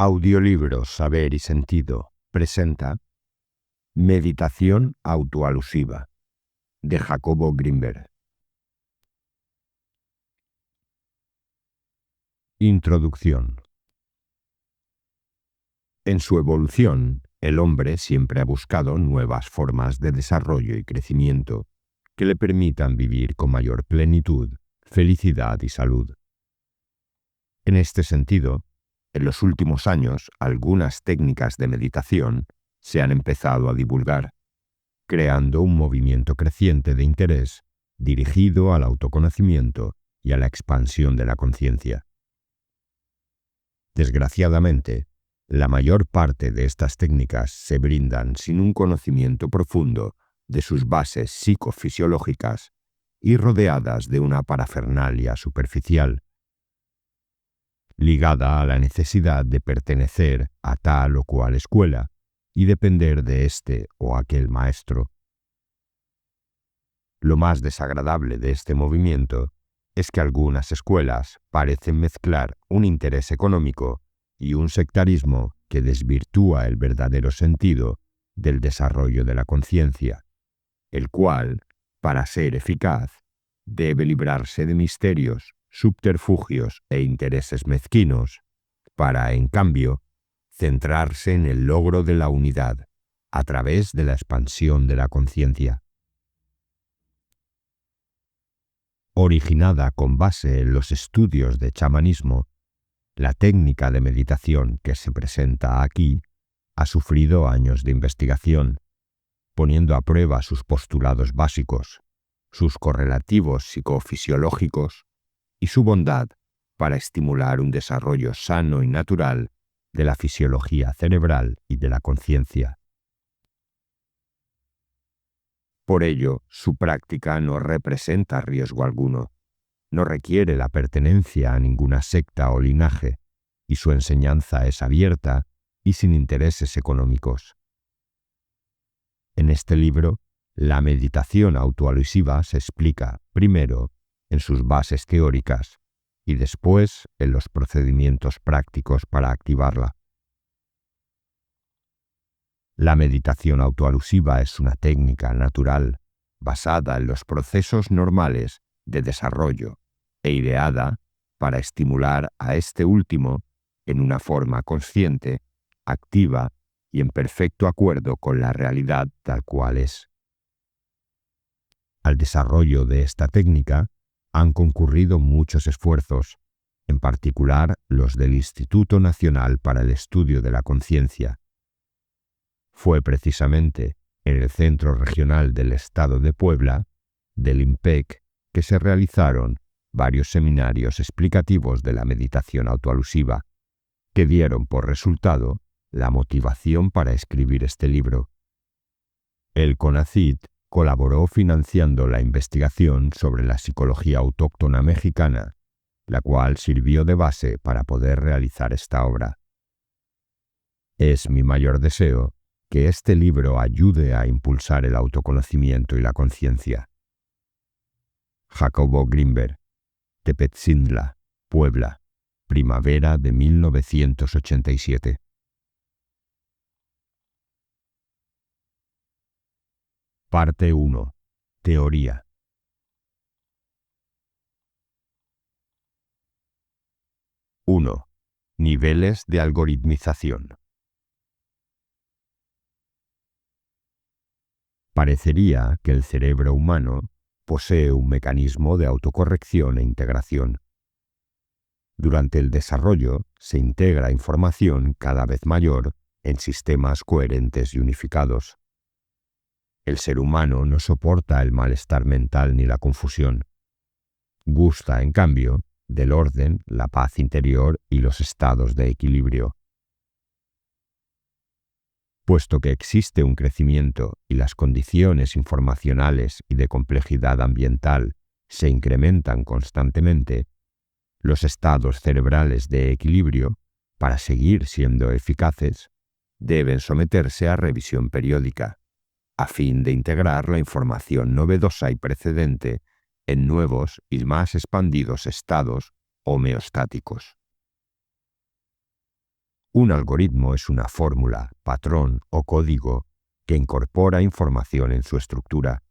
Audiolibro Saber y Sentido presenta Meditación autoalusiva, de Jacobo Grinberg. Introducción. En su evolución, el hombre siempre ha buscado nuevas formas de desarrollo y crecimiento que le permitan vivir con mayor plenitud, felicidad y salud. En este sentido, en los últimos años, algunas técnicas de meditación se han empezado a divulgar, creando un movimiento creciente de interés dirigido al autoconocimiento y a la expansión de la conciencia. Desgraciadamente, la mayor parte de estas técnicas se brindan sin un conocimiento profundo de sus bases psicofisiológicas y rodeadas de una parafernalia superficial, ligada a la necesidad de pertenecer a tal o cual escuela y depender de este o aquel maestro. Lo más desagradable de este movimiento es que algunas escuelas parecen mezclar un interés económico y un sectarismo que desvirtúa el verdadero sentido del desarrollo de la conciencia, el cual, para ser eficaz, debe librarse de misterios, subterfugios e intereses mezquinos, para, en cambio, centrarse en el logro de la unidad a través de la expansión de la conciencia. Originada con base en los estudios de chamanismo, la técnica de meditación que se presenta aquí ha sufrido años de investigación, poniendo a prueba sus postulados básicos, sus correlativos psicofisiológicos y su bondad para estimular un desarrollo sano y natural de la fisiología cerebral y de la conciencia. Por ello, su práctica no representa riesgo alguno, no requiere la pertenencia a ninguna secta o linaje, y su enseñanza es abierta y sin intereses económicos. En este libro, la meditación autoalusiva se explica, primero, en sus bases teóricas y después en los procedimientos prácticos para activarla. La meditación autoalusiva es una técnica natural basada en los procesos normales de desarrollo e ideada para estimular a este último en una forma consciente, activa y en perfecto acuerdo con la realidad tal cual es. Al desarrollo de esta técnica han concurrido muchos esfuerzos, en particular los del Instituto Nacional para el Estudio de la Conciencia. Fue precisamente en el Centro Regional del Estado de Puebla, del IMPEC, que se realizaron varios seminarios explicativos de la meditación autoalusiva, que dieron por resultado la motivación para escribir este libro. El CONACYT colaboró financiando la investigación sobre la psicología autóctona mexicana, la cual sirvió de base para poder realizar esta obra. Es mi mayor deseo que este libro ayude a impulsar el autoconocimiento y la conciencia. Jacobo Grinberg, Tepetzintla, Puebla, primavera de 1987. Parte 1. Teoría. 1. Niveles de algoritmización. Parecería que el cerebro humano posee un mecanismo de autocorrección e integración. Durante el desarrollo se integra información cada vez mayor en sistemas coherentes y unificados. El ser humano no soporta el malestar mental ni la confusión. Gusta, en cambio, del orden, la paz interior y los estados de equilibrio. Puesto que existe un crecimiento y las condiciones informacionales y de complejidad ambiental se incrementan constantemente, los estados cerebrales de equilibrio, para seguir siendo eficaces, deben someterse a revisión periódica, a fin de integrar la información novedosa y precedente en nuevos y más expandidos estados homeostáticos. Un algoritmo es una fórmula, patrón o código que incorpora información en su estructura.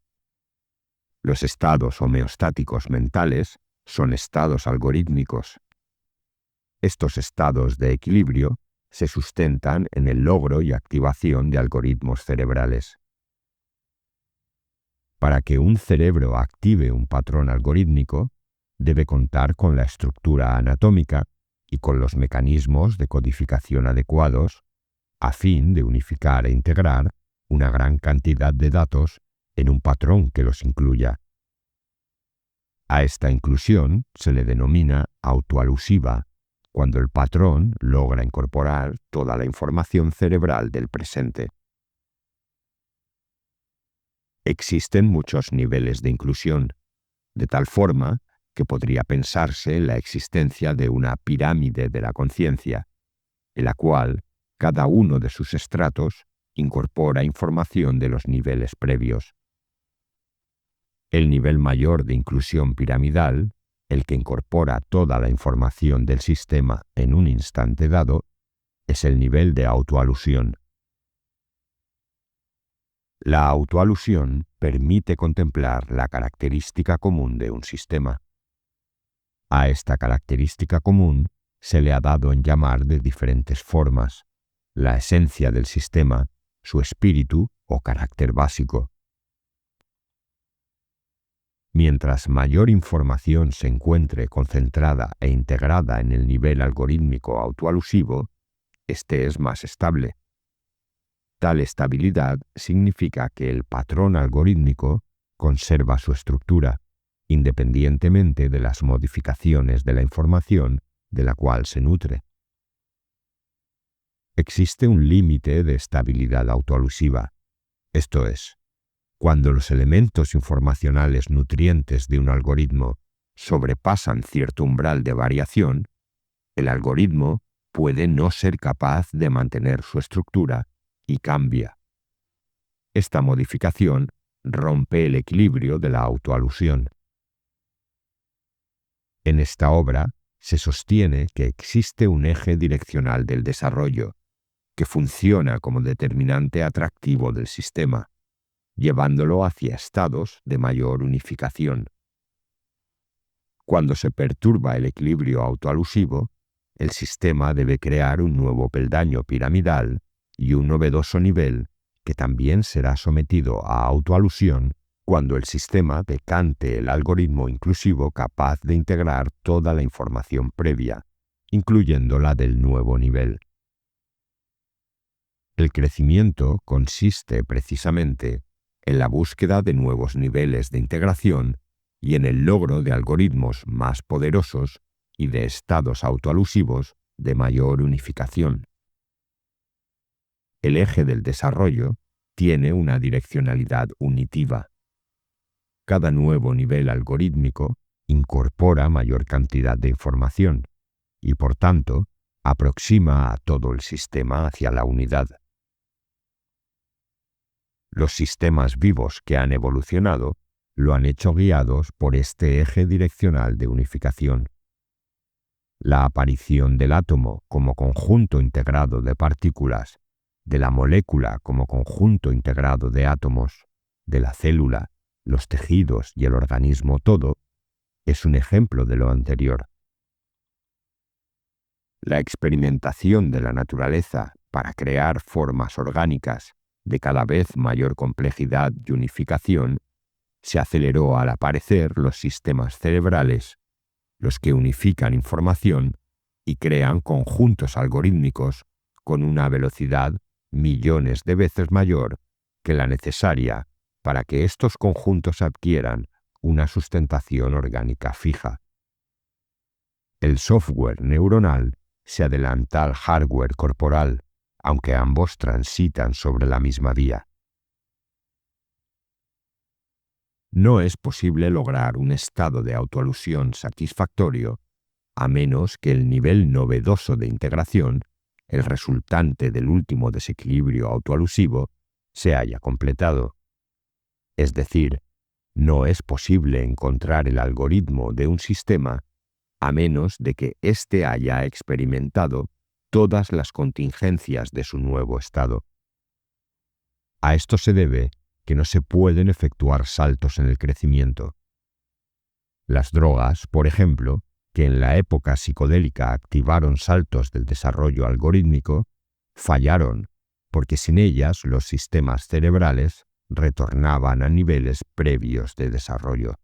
Los estados homeostáticos mentales son estados algorítmicos. Estos estados de equilibrio se sustentan en el logro y activación de algoritmos cerebrales. Para que un cerebro active un patrón algorítmico, debe contar con la estructura anatómica y con los mecanismos de codificación adecuados, a fin de unificar e integrar una gran cantidad de datos en un patrón que los incluya. A esta inclusión se le denomina autoalusiva, cuando el patrón logra incorporar toda la información cerebral del presente. Existen muchos niveles de inclusión, de tal forma que podría pensarse en la existencia de una pirámide de la conciencia, en la cual cada uno de sus estratos incorpora información de los niveles previos. El nivel mayor de inclusión piramidal, el que incorpora toda la información del sistema en un instante dado, es el nivel de autoalusión. La autoalusión permite contemplar la característica común de un sistema. A esta característica común se le ha dado en llamar de diferentes formas: la esencia del sistema, su espíritu o carácter básico. Mientras mayor información se encuentre concentrada e integrada en el nivel algorítmico autoalusivo, este es más estable. Tal estabilidad significa que el patrón algorítmico conserva su estructura, independientemente de las modificaciones de la información de la cual se nutre. Existe un límite de estabilidad autoalusiva, esto es, cuando los elementos informacionales nutrientes de un algoritmo sobrepasan cierto umbral de variación, el algoritmo puede no ser capaz de mantener su estructura y cambia. Esta modificación rompe el equilibrio de la autoalusión. En esta obra se sostiene que existe un eje direccional del desarrollo, que funciona como determinante atractivo del sistema, llevándolo hacia estados de mayor unificación. Cuando se perturba el equilibrio autoalusivo, el sistema debe crear un nuevo peldaño piramidal y un novedoso nivel que también será sometido a autoalusión cuando el sistema decante el algoritmo inclusivo capaz de integrar toda la información previa, incluyendo la del nuevo nivel. El crecimiento consiste precisamente en la búsqueda de nuevos niveles de integración y en el logro de algoritmos más poderosos y de estados autoalusivos de mayor unificación. El eje del desarrollo tiene una direccionalidad unitiva. Cada nuevo nivel algorítmico incorpora mayor cantidad de información y, por tanto, aproxima a todo el sistema hacia la unidad. Los sistemas vivos que han evolucionado lo han hecho guiados por este eje direccional de unificación. La aparición del átomo como conjunto integrado de partículas, de la molécula como conjunto integrado de átomos, de la célula, los tejidos y el organismo todo, es un ejemplo de lo anterior. La experimentación de la naturaleza para crear formas orgánicas de cada vez mayor complejidad y unificación se aceleró al aparecer los sistemas cerebrales, los que unifican información y crean conjuntos algorítmicos con una velocidad millones de veces mayor que la necesaria para que estos conjuntos adquieran una sustentación orgánica fija. El software neuronal se adelanta al hardware corporal, aunque ambos transitan sobre la misma vía. No es posible lograr un estado de autoalusión satisfactorio a menos que el nivel novedoso de integración, el resultante del último desequilibrio autoalusivo, se haya completado. Es decir, no es posible encontrar el algoritmo de un sistema a menos de que éste haya experimentado todas las contingencias de su nuevo estado. A esto se debe que no se pueden efectuar saltos en el crecimiento. Las drogas, por ejemplo, que en la época psicodélica activaron saltos del desarrollo algorítmico, fallaron porque sin ellas los sistemas cerebrales retornaban a niveles previos de desarrollo.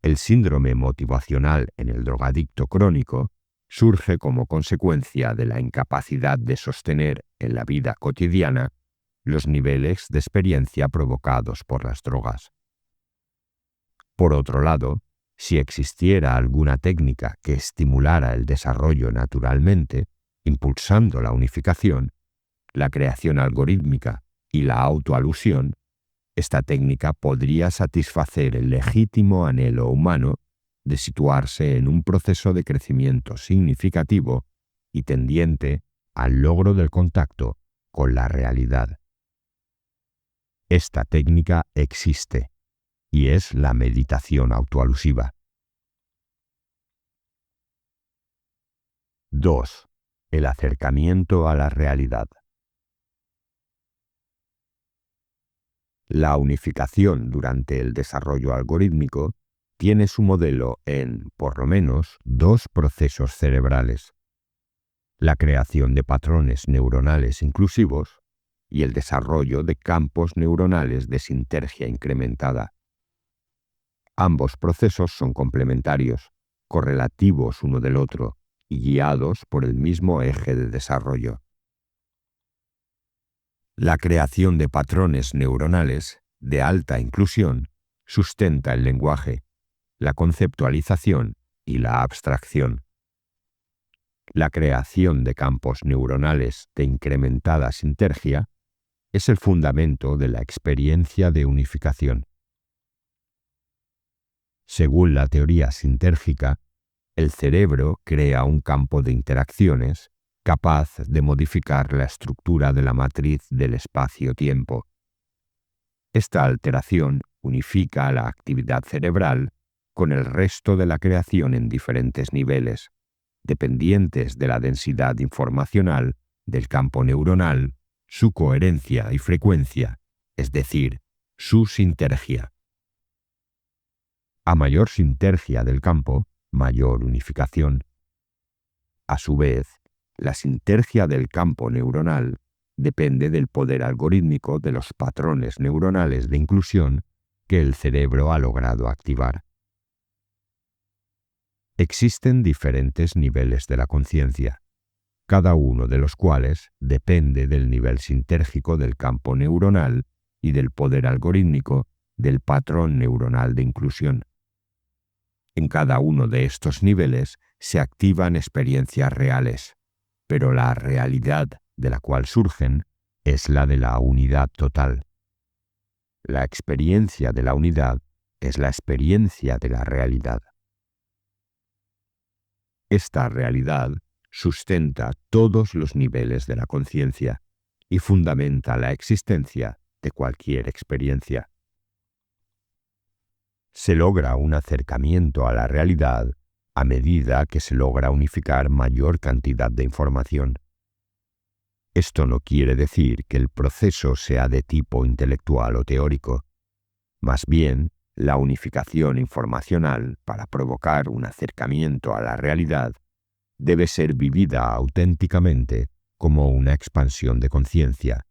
El síndrome motivacional en el drogadicto crónico surge como consecuencia de la incapacidad de sostener en la vida cotidiana los niveles de experiencia provocados por las drogas. Por otro lado, si existiera alguna técnica que estimulara el desarrollo naturalmente, impulsando la unificación, la creación algorítmica y la autoalusión, esta técnica podría satisfacer el legítimo anhelo humano de situarse en un proceso de crecimiento significativo y tendiente al logro del contacto con la realidad. Esta técnica existe y es la meditación autoalusiva. 2. El acercamiento a la realidad. La unificación durante el desarrollo algorítmico tiene su modelo en, por lo menos, dos procesos cerebrales: la creación de patrones neuronales inclusivos y el desarrollo de campos neuronales de sinergia incrementada. Ambos procesos son complementarios, correlativos uno del otro y guiados por el mismo eje de desarrollo. La creación de patrones neuronales de alta inclusión sustenta el lenguaje, la conceptualización y la abstracción. La creación de campos neuronales de incrementada sinergia es el fundamento de la experiencia de unificación. Según la teoría sinérgica, el cerebro crea un campo de interacciones capaz de modificar la estructura de la matriz del espacio-tiempo. Esta alteración unifica la actividad cerebral con el resto de la creación en diferentes niveles, dependientes de la densidad informacional del campo neuronal, su coherencia y frecuencia, es decir, su sinergia. A mayor sinergia del campo, mayor unificación. A su vez, la sinergia del campo neuronal depende del poder algorítmico de los patrones neuronales de inclusión que el cerebro ha logrado activar. Existen diferentes niveles de la conciencia, cada uno de los cuales depende del nivel sinérgico del campo neuronal y del poder algorítmico del patrón neuronal de inclusión. En cada uno de estos niveles se activan experiencias reales, pero la realidad de la cual surgen es la de la unidad total. La experiencia de la unidad es la experiencia de la realidad. Esta realidad sustenta todos los niveles de la conciencia y fundamenta la existencia de cualquier experiencia. Se logra un acercamiento a la realidad a medida que se logra unificar mayor cantidad de información. Esto no quiere decir que el proceso sea de tipo intelectual o teórico. Más bien, la unificación informacional para provocar un acercamiento a la realidad debe ser vivida auténticamente como una expansión de conciencia,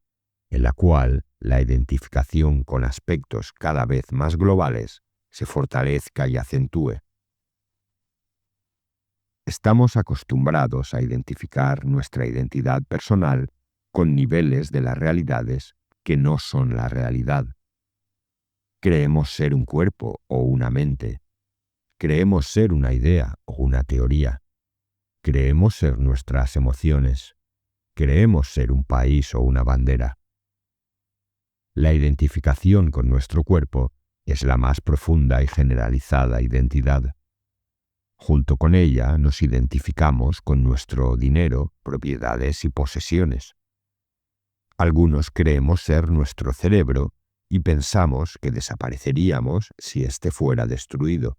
en la cual la identificación con aspectos cada vez más globales se fortalezca y acentúe. Estamos acostumbrados a identificar nuestra identidad personal con niveles de las realidades que no son la realidad. Creemos ser un cuerpo o una mente. Creemos ser una idea o una teoría. Creemos ser nuestras emociones. Creemos ser un país o una bandera. La identificación con nuestro cuerpo es la más profunda y generalizada identidad. Junto con ella nos identificamos con nuestro dinero, propiedades y posesiones. Algunos creemos ser nuestro cerebro y pensamos que desapareceríamos si éste fuera destruido.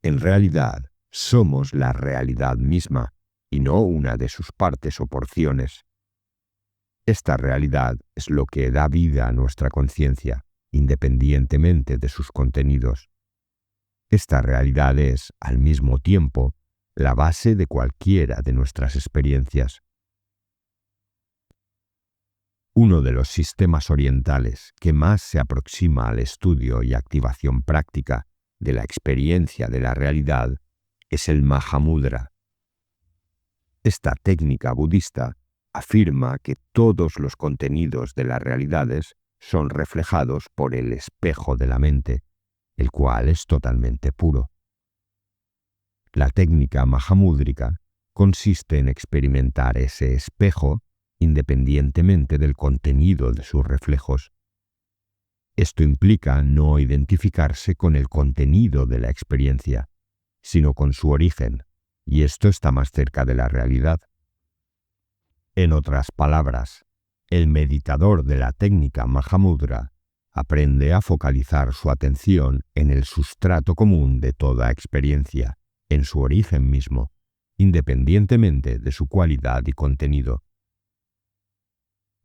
En realidad, somos la realidad misma, y no una de sus partes o porciones. Esta realidad es lo que da vida a nuestra conciencia, independientemente de sus contenidos. Esta realidad es, al mismo tiempo, la base de cualquiera de nuestras experiencias. Uno de los sistemas orientales que más se aproxima al estudio y activación práctica de la experiencia de la realidad es el Mahamudra. Esta técnica budista afirma que todos los contenidos de las realidades son reflejados por el espejo de la mente, el cual es totalmente puro. La técnica mahamúdrica consiste en experimentar ese espejo independientemente del contenido de sus reflejos. Esto implica no identificarse con el contenido de la experiencia, sino con su origen, y esto está más cerca de la realidad. En otras palabras, el meditador de la técnica Mahamudra aprende a focalizar su atención en el sustrato común de toda experiencia, en su origen mismo, independientemente de su cualidad y contenido.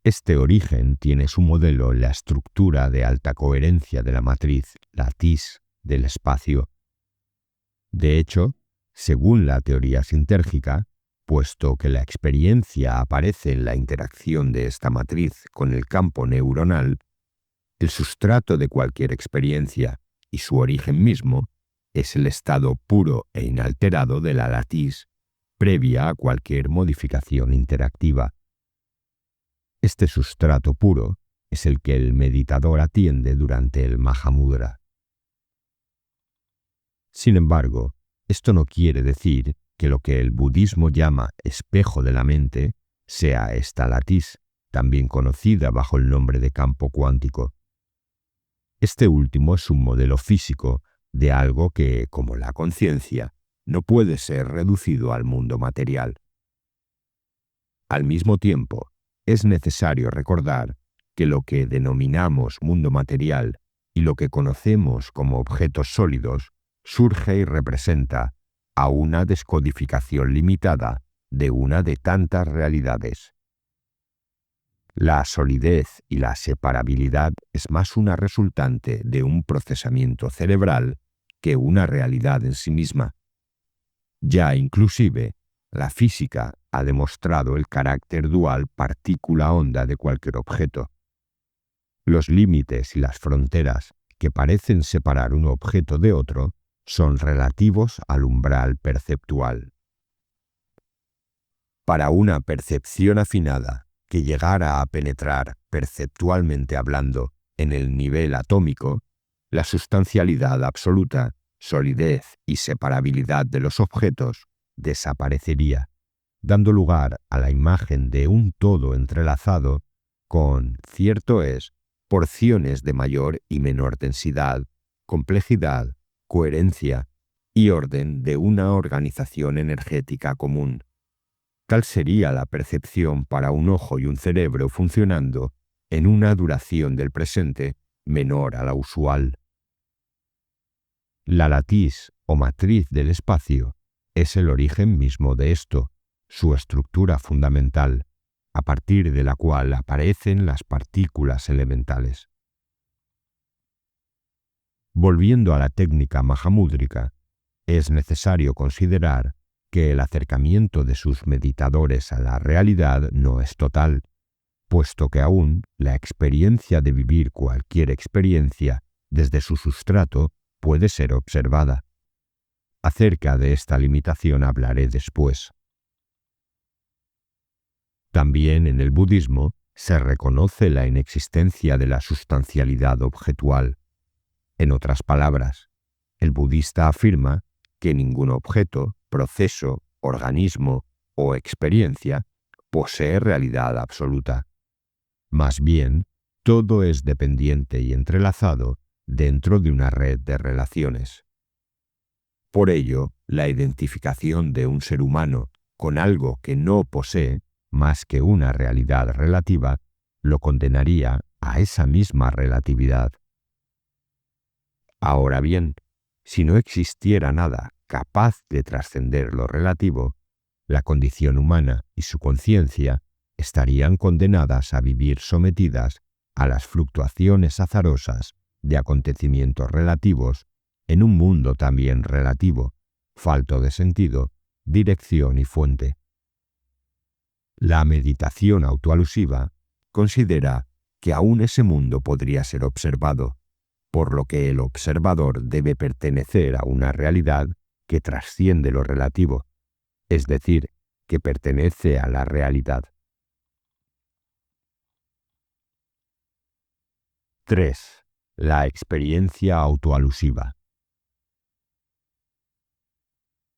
Este origen tiene su modelo en la estructura de alta coherencia de la matriz, latiz, del espacio. De hecho, según la teoría sintérgica, puesto que la experiencia aparece en la interacción de esta matriz con el campo neuronal, el sustrato de cualquier experiencia y su origen mismo es el estado puro e inalterado de la latiz, previa a cualquier modificación interactiva. Este sustrato puro es el que el meditador atiende durante el Mahamudra. Sin embargo, esto no quiere decir que lo que el budismo llama espejo de la mente sea esta latiz, también conocida bajo el nombre de campo cuántico. Este último es un modelo físico de algo que, como la conciencia, no puede ser reducido al mundo material. Al mismo tiempo, es necesario recordar que lo que denominamos mundo material y lo que conocemos como objetos sólidos surge y representa a una descodificación limitada de una de tantas realidades. La solidez y la separabilidad es más una resultante de un procesamiento cerebral que una realidad en sí misma. Ya inclusive, la física ha demostrado el carácter dual partícula-onda de cualquier objeto. Los límites y las fronteras que parecen separar un objeto de otro son relativos al umbral perceptual. Para una percepción afinada que llegara a penetrar, perceptualmente hablando, en el nivel atómico, la sustancialidad absoluta, solidez y separabilidad de los objetos desaparecería, dando lugar a la imagen de un todo entrelazado con, cierto es, porciones de mayor y menor densidad, complejidad, coherencia y orden de una organización energética común. Tal sería la percepción para un ojo y un cerebro funcionando en una duración del presente menor a la usual. La latiz o matriz del espacio es el origen mismo de esto, su estructura fundamental, a partir de la cual aparecen las partículas elementales. Volviendo a la técnica mahamúdrica, es necesario considerar que el acercamiento de sus meditadores a la realidad no es total, puesto que aún la experiencia de vivir cualquier experiencia desde su sustrato puede ser observada. Acerca de esta limitación hablaré después. También en el budismo se reconoce la inexistencia de la sustancialidad objetual. En otras palabras, el budista afirma que ningún objeto, proceso, organismo o experiencia posee realidad absoluta. Más bien, todo es dependiente y entrelazado dentro de una red de relaciones. Por ello, la identificación de un ser humano con algo que no posee más que una realidad relativa lo condenaría a esa misma relatividad. Ahora bien, si no existiera nada capaz de trascender lo relativo, la condición humana y su conciencia estarían condenadas a vivir sometidas a las fluctuaciones azarosas de acontecimientos relativos en un mundo también relativo, falto de sentido, dirección y fuente. La meditación autoalusiva considera que aún ese mundo podría ser observado, por lo que el observador debe pertenecer a una realidad que trasciende lo relativo, es decir, que pertenece a la realidad. 3. La experiencia autoalusiva.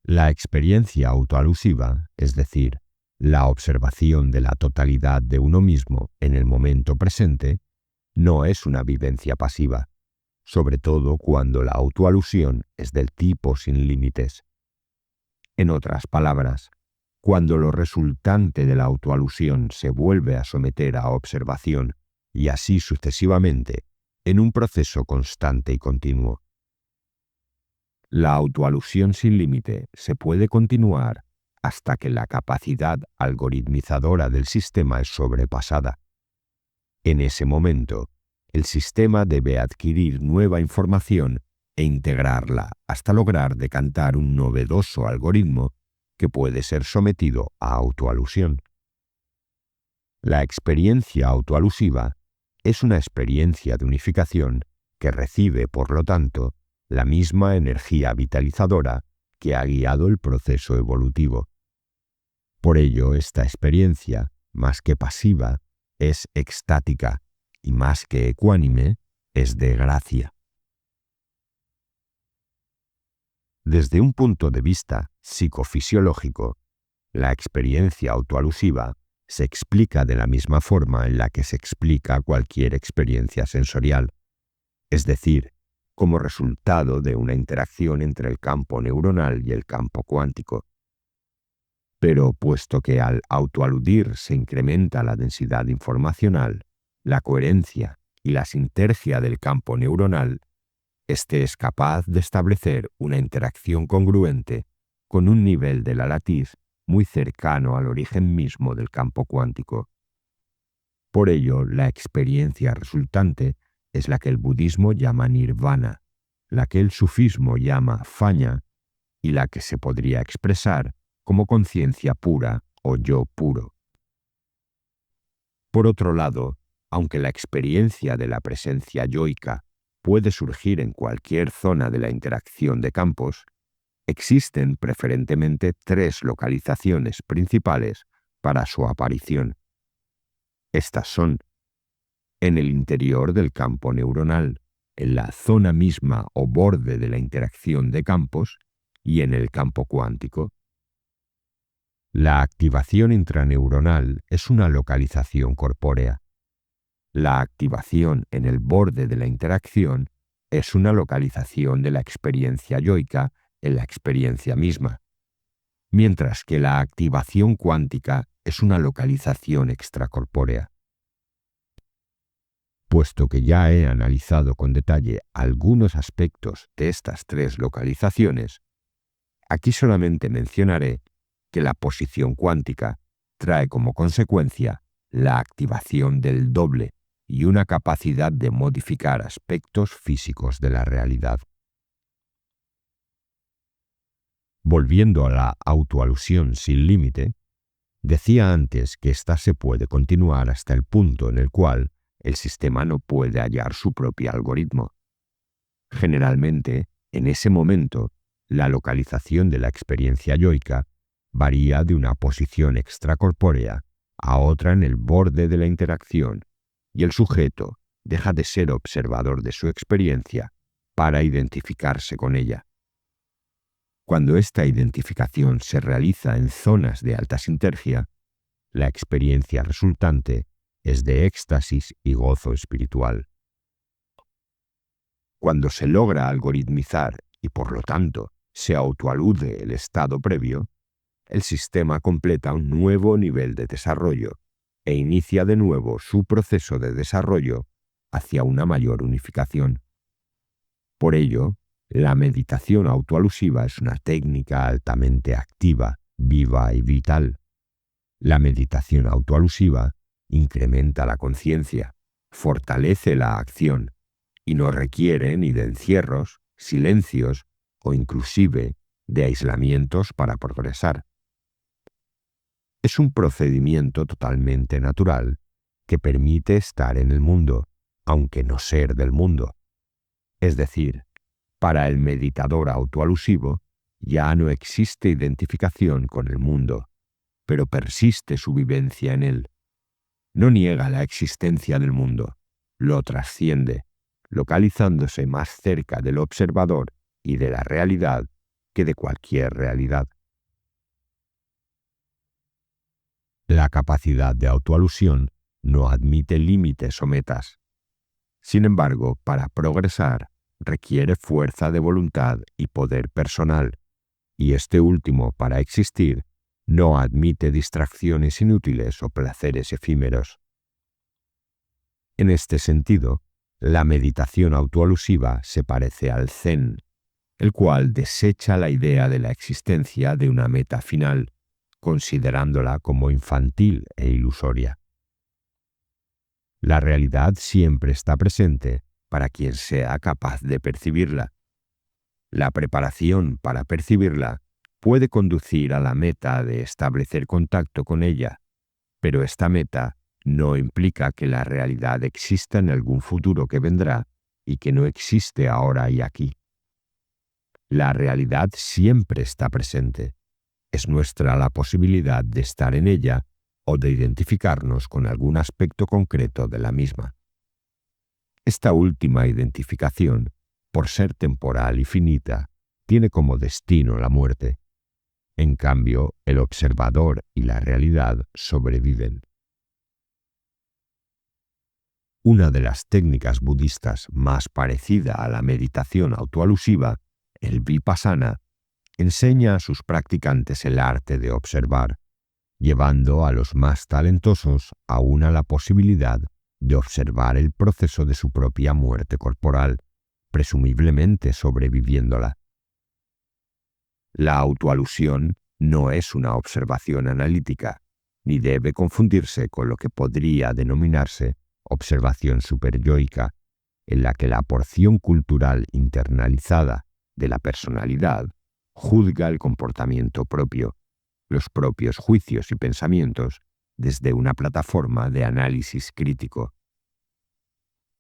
La experiencia autoalusiva, es decir, la observación de la totalidad de uno mismo en el momento presente, no es una vivencia pasiva, sobre todo cuando la autoalusión es del tipo sin límites. En otras palabras, cuando lo resultante de la autoalusión se vuelve a someter a observación, y así sucesivamente, en un proceso constante y continuo. La autoalusión sin límite se puede continuar hasta que la capacidad algoritmizadora del sistema es sobrepasada. En ese momento, el sistema debe adquirir nueva información e integrarla hasta lograr decantar un novedoso algoritmo que puede ser sometido a autoalusión. La experiencia autoalusiva es una experiencia de unificación que recibe, por lo tanto, la misma energía vitalizadora que ha guiado el proceso evolutivo. Por ello, esta experiencia, más que pasiva, es extática y más que ecuánime, es de gracia. Desde un punto de vista psicofisiológico, la experiencia autoalusiva se explica de la misma forma en la que se explica cualquier experiencia sensorial, es decir, como resultado de una interacción entre el campo neuronal y el campo cuántico. Pero puesto que al autoaludir se incrementa la densidad informacional, la coherencia y la sinergia del campo neuronal, este es capaz de establecer una interacción congruente con un nivel de la latiz muy cercano al origen mismo del campo cuántico. Por ello, la experiencia resultante es la que el budismo llama nirvana, la que el sufismo llama faña y la que se podría expresar como conciencia pura o yo puro. Por otro lado, aunque la experiencia de la presencia yoica puede surgir en cualquier zona de la interacción de campos, existen preferentemente 3 localizaciones principales para su aparición. Estas son: en el interior del campo neuronal, en la zona misma o borde de la interacción de campos, y en el campo cuántico. La activación intraneuronal es una localización corpórea. La activación en el borde de la interacción es una localización de la experiencia yoica en la experiencia misma, mientras que la activación cuántica es una localización extracorpórea. Puesto que ya he analizado con detalle algunos aspectos de estas 3 localizaciones, aquí solamente mencionaré que la posición cuántica trae como consecuencia la activación del doble y una capacidad de modificar aspectos físicos de la realidad. Volviendo a la autoalusión sin límite, decía antes que ésta se puede continuar hasta el punto en el cual el sistema no puede hallar su propio algoritmo. Generalmente, en ese momento, la localización de la experiencia yoica varía de una posición extracorpórea a otra en el borde de la interacción, y el sujeto deja de ser observador de su experiencia para identificarse con ella. Cuando esta identificación se realiza en zonas de alta sinergia, la experiencia resultante es de éxtasis y gozo espiritual. Cuando se logra algoritmizar y por lo tanto se autoalude el estado previo, el sistema completa un nuevo nivel de desarrollo e inicia de nuevo su proceso de desarrollo hacia una mayor unificación. Por ello, la meditación autoalusiva es una técnica altamente activa viva y vital. La meditación autoalusiva incrementa la conciencia, fortalece la acción y no requiere ni de encierros, silencios o inclusive de aislamientos para progresar. Es un procedimiento totalmente natural que permite estar en el mundo, aunque no ser del mundo. Es decir, para el meditador autoalusivo ya no existe identificación con el mundo, pero persiste su vivencia en él. No niega la existencia del mundo, lo trasciende, localizándose más cerca del observador y de la realidad que de cualquier realidad. La capacidad de autoalusión no admite límites o metas. Sin embargo, para progresar, requiere fuerza de voluntad y poder personal, y este último, para existir, no admite distracciones inútiles o placeres efímeros. En este sentido, la meditación autoalusiva se parece al Zen, el cual desecha la idea de la existencia de una meta final, considerándola como infantil e ilusoria. La realidad siempre está presente para quien sea capaz de percibirla. La preparación para percibirla puede conducir a la meta de establecer contacto con ella, pero esta meta no implica que la realidad exista en algún futuro que vendrá y que no existe ahora y aquí. La realidad siempre está presente. Es nuestra la posibilidad de estar en ella o de identificarnos con algún aspecto concreto de la misma. Esta última identificación, por ser temporal y finita, tiene como destino la muerte. En cambio, el observador y la realidad sobreviven. Una de las técnicas budistas más parecida a la meditación autoalusiva, el vipassana, enseña a sus practicantes el arte de observar, llevando a los más talentosos aún a la posibilidad de observar el proceso de su propia muerte corporal, presumiblemente sobreviviéndola. La autoalusión no es una observación analítica, ni debe confundirse con lo que podría denominarse observación superyoica, en la que la porción cultural internalizada de la personalidad juzga el comportamiento propio, los propios juicios y pensamientos, desde una plataforma de análisis crítico.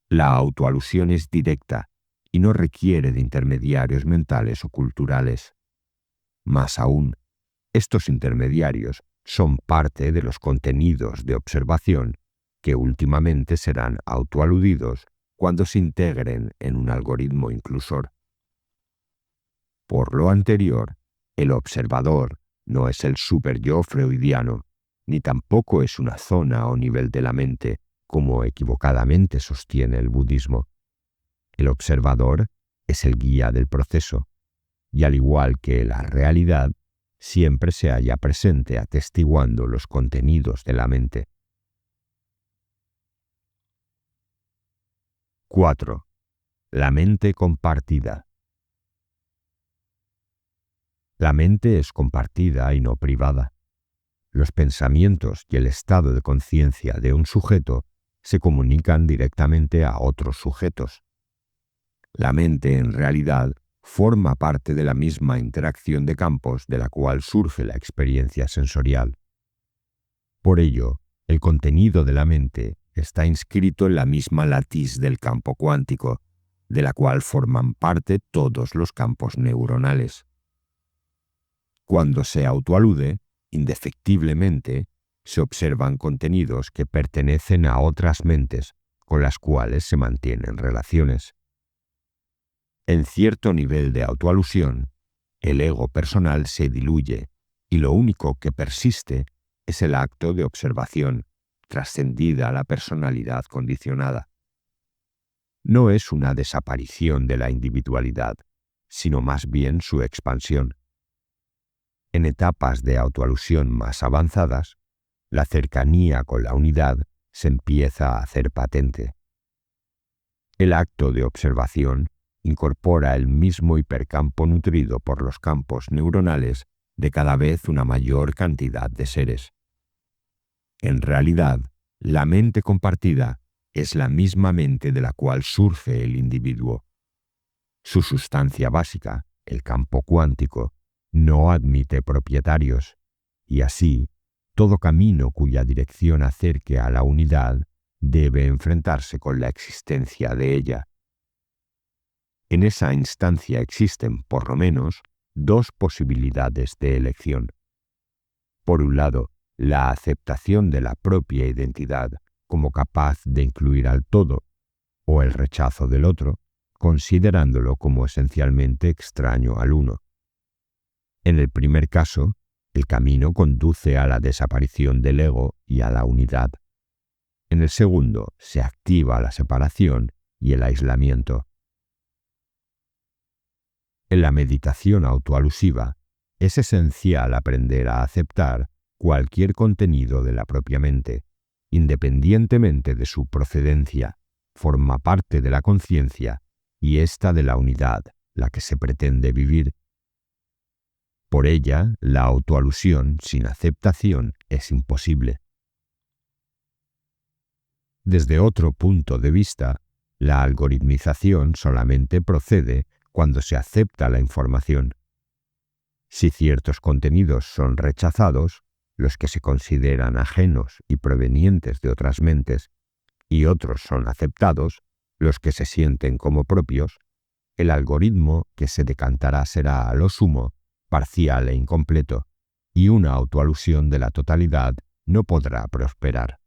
La autoalusión es directa y no requiere de intermediarios mentales o culturales. Más aún, estos intermediarios son parte de los contenidos de observación que últimamente serán autoaludidos cuando se integren en un algoritmo inclusor. Por lo anterior, el observador no es el superyo freudiano, ni tampoco es una zona o nivel de la mente, como equivocadamente sostiene el budismo. El observador es el guía del proceso, y al igual que la realidad, siempre se halla presente atestiguando los contenidos de la mente. 4. La mente compartida. La mente es compartida y no privada. Los pensamientos y el estado de conciencia de un sujeto se comunican directamente a otros sujetos. La mente, en realidad, forma parte de la misma interacción de campos de la cual surge la experiencia sensorial. Por ello, el contenido de la mente está inscrito en la misma latiz del campo cuántico, de la cual forman parte todos los campos neuronales. Cuando se autoalude, indefectiblemente, se observan contenidos que pertenecen a otras mentes con las cuales se mantienen relaciones. En cierto nivel de autoalusión, el ego personal se diluye y lo único que persiste es el acto de observación, trascendida la personalidad condicionada. No es una desaparición de la individualidad, sino más bien su expansión. En etapas de autoalusión más avanzadas, la cercanía con la unidad se empieza a hacer patente. El acto de observación incorpora el mismo hipercampo nutrido por los campos neuronales de cada vez una mayor cantidad de seres. En realidad, la mente compartida es la misma mente de la cual surge el individuo. Su sustancia básica, el campo cuántico, no admite propietarios, y así, todo camino cuya dirección acerque a la unidad debe enfrentarse con la existencia de ella. En esa instancia existen, por lo menos, dos posibilidades de elección. Por un lado, la aceptación de la propia identidad como capaz de incluir al todo, o el rechazo del otro, considerándolo como esencialmente extraño al uno. En el primer caso, el camino conduce a la desaparición del ego y a la unidad. En el segundo, se activa la separación y el aislamiento. En la meditación autoalusiva, es esencial aprender a aceptar cualquier contenido de la propia mente, independientemente de su procedencia, forma parte de la conciencia y ésta de la unidad, la que se pretende vivir. Por ella, la autoalusión sin aceptación es imposible. Desde otro punto de vista, la algoritmización solamente procede cuando se acepta la información. Si ciertos contenidos son rechazados, los que se consideran ajenos y provenientes de otras mentes, y otros son aceptados, los que se sienten como propios, el algoritmo que se decantará será, a lo sumo, parcial e incompleto, y una autoalusión de la totalidad no podrá prosperar.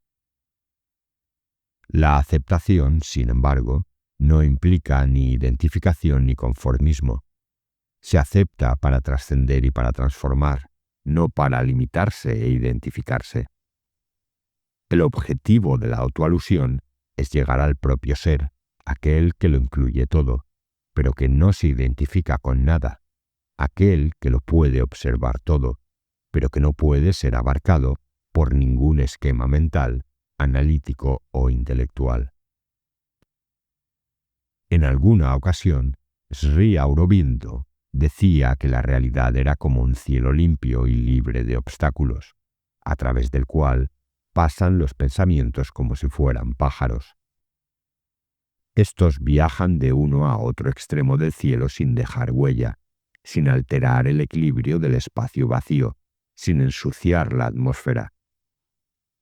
La aceptación, sin embargo, no implica ni identificación ni conformismo. Se acepta para trascender y para transformar, no para limitarse e identificarse. El objetivo de la autoalusión es llegar al propio ser, aquel que lo incluye todo, pero que no se identifica con nada, aquel que lo puede observar todo, pero que no puede ser abarcado por ningún esquema mental, analítico o intelectual. En alguna ocasión, Sri Aurobindo decía que la realidad era como un cielo limpio y libre de obstáculos, a través del cual pasan los pensamientos como si fueran pájaros. Estos viajan de uno a otro extremo del cielo sin dejar huella, sin alterar el equilibrio del espacio vacío, sin ensuciar la atmósfera.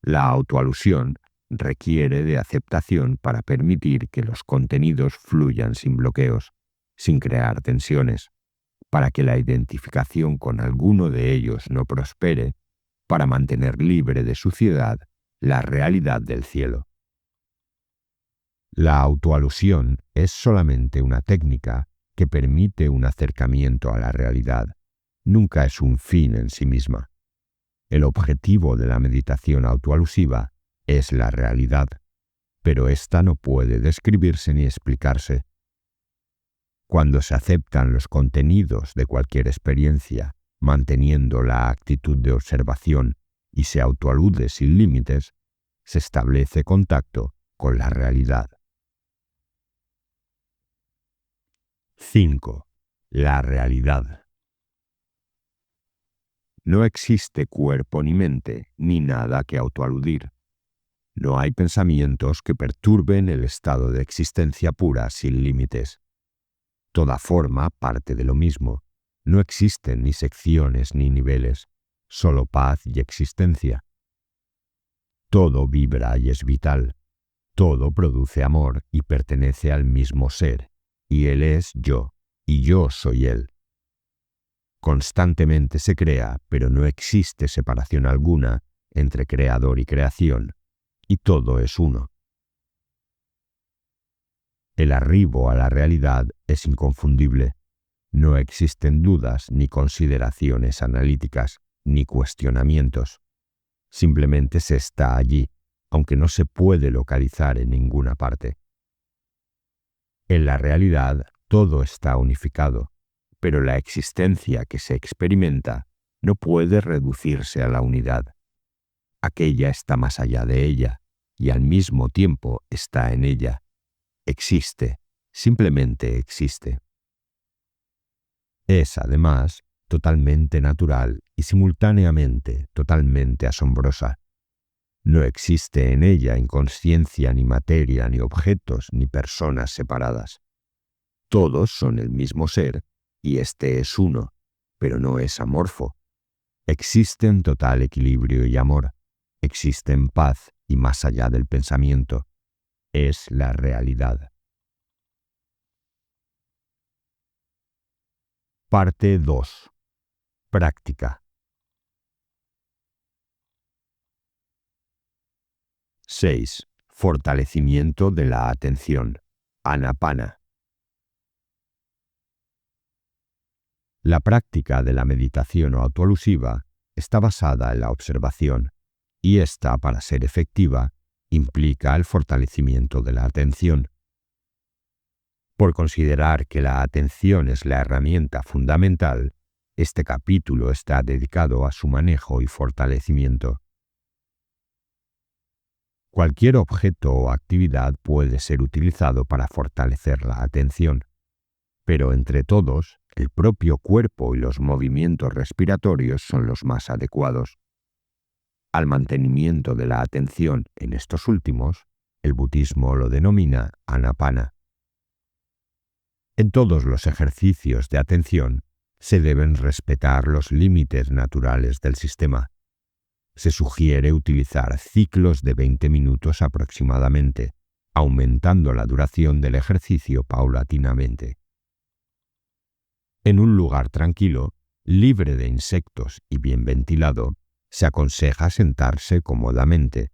La autoalusión requiere de aceptación para permitir que los contenidos fluyan sin bloqueos, sin crear tensiones, para que la identificación con alguno de ellos no prospere, para mantener libre de suciedad la realidad del cielo. La autoalusión es solamente una técnica que permite un acercamiento a la realidad, nunca es un fin en sí misma. El objetivo de la meditación autoalusiva es la realidad, pero ésta no puede describirse ni explicarse. Cuando se aceptan los contenidos de cualquier experiencia, manteniendo la actitud de observación y se autoalude sin límites, se establece contacto con la realidad. 5. La realidad. No existe cuerpo ni mente, ni nada que autoaludir. No hay pensamientos que perturben el estado de existencia pura sin límites. Toda forma parte de lo mismo. No existen ni secciones ni niveles, solo paz y existencia. Todo vibra y es vital. Todo produce amor y pertenece al mismo ser, y él es yo, y yo soy él. Constantemente se crea, pero no existe separación alguna entre creador y creación, y todo es uno. El arribo a la realidad es inconfundible. No existen dudas ni consideraciones analíticas, ni cuestionamientos. Simplemente se está allí, aunque no se puede localizar en ninguna parte. En la realidad todo está unificado, pero la existencia que se experimenta no puede reducirse a la unidad. Aquella está más allá de ella, y al mismo tiempo está en ella. Existe, simplemente existe. Es, además, totalmente natural y simultáneamente totalmente asombrosa. No existe en ella inconsciencia, ni materia, ni objetos, ni personas separadas. Todos son el mismo ser, y éste es uno, pero no es amorfo. Existe en total equilibrio y amor. Existe en paz y más allá del pensamiento. Es la realidad. Parte 2. Práctica. 6. Fortalecimiento de la atención. Anapana. La práctica de la meditación autoalusiva está basada en la observación, y esta, para ser efectiva, implica el fortalecimiento de la atención. Por considerar que la atención es la herramienta fundamental, este capítulo está dedicado a su manejo y fortalecimiento. Cualquier objeto o actividad puede ser utilizado para fortalecer la atención, pero entre todos, el propio cuerpo y los movimientos respiratorios son los más adecuados. Al mantenimiento de la atención en estos últimos, el budismo lo denomina anapana. En todos los ejercicios de atención se deben respetar los límites naturales del sistema. Se sugiere utilizar ciclos de 20 minutos aproximadamente, aumentando la duración del ejercicio paulatinamente. En un lugar tranquilo, libre de insectos y bien ventilado, se aconseja sentarse cómodamente,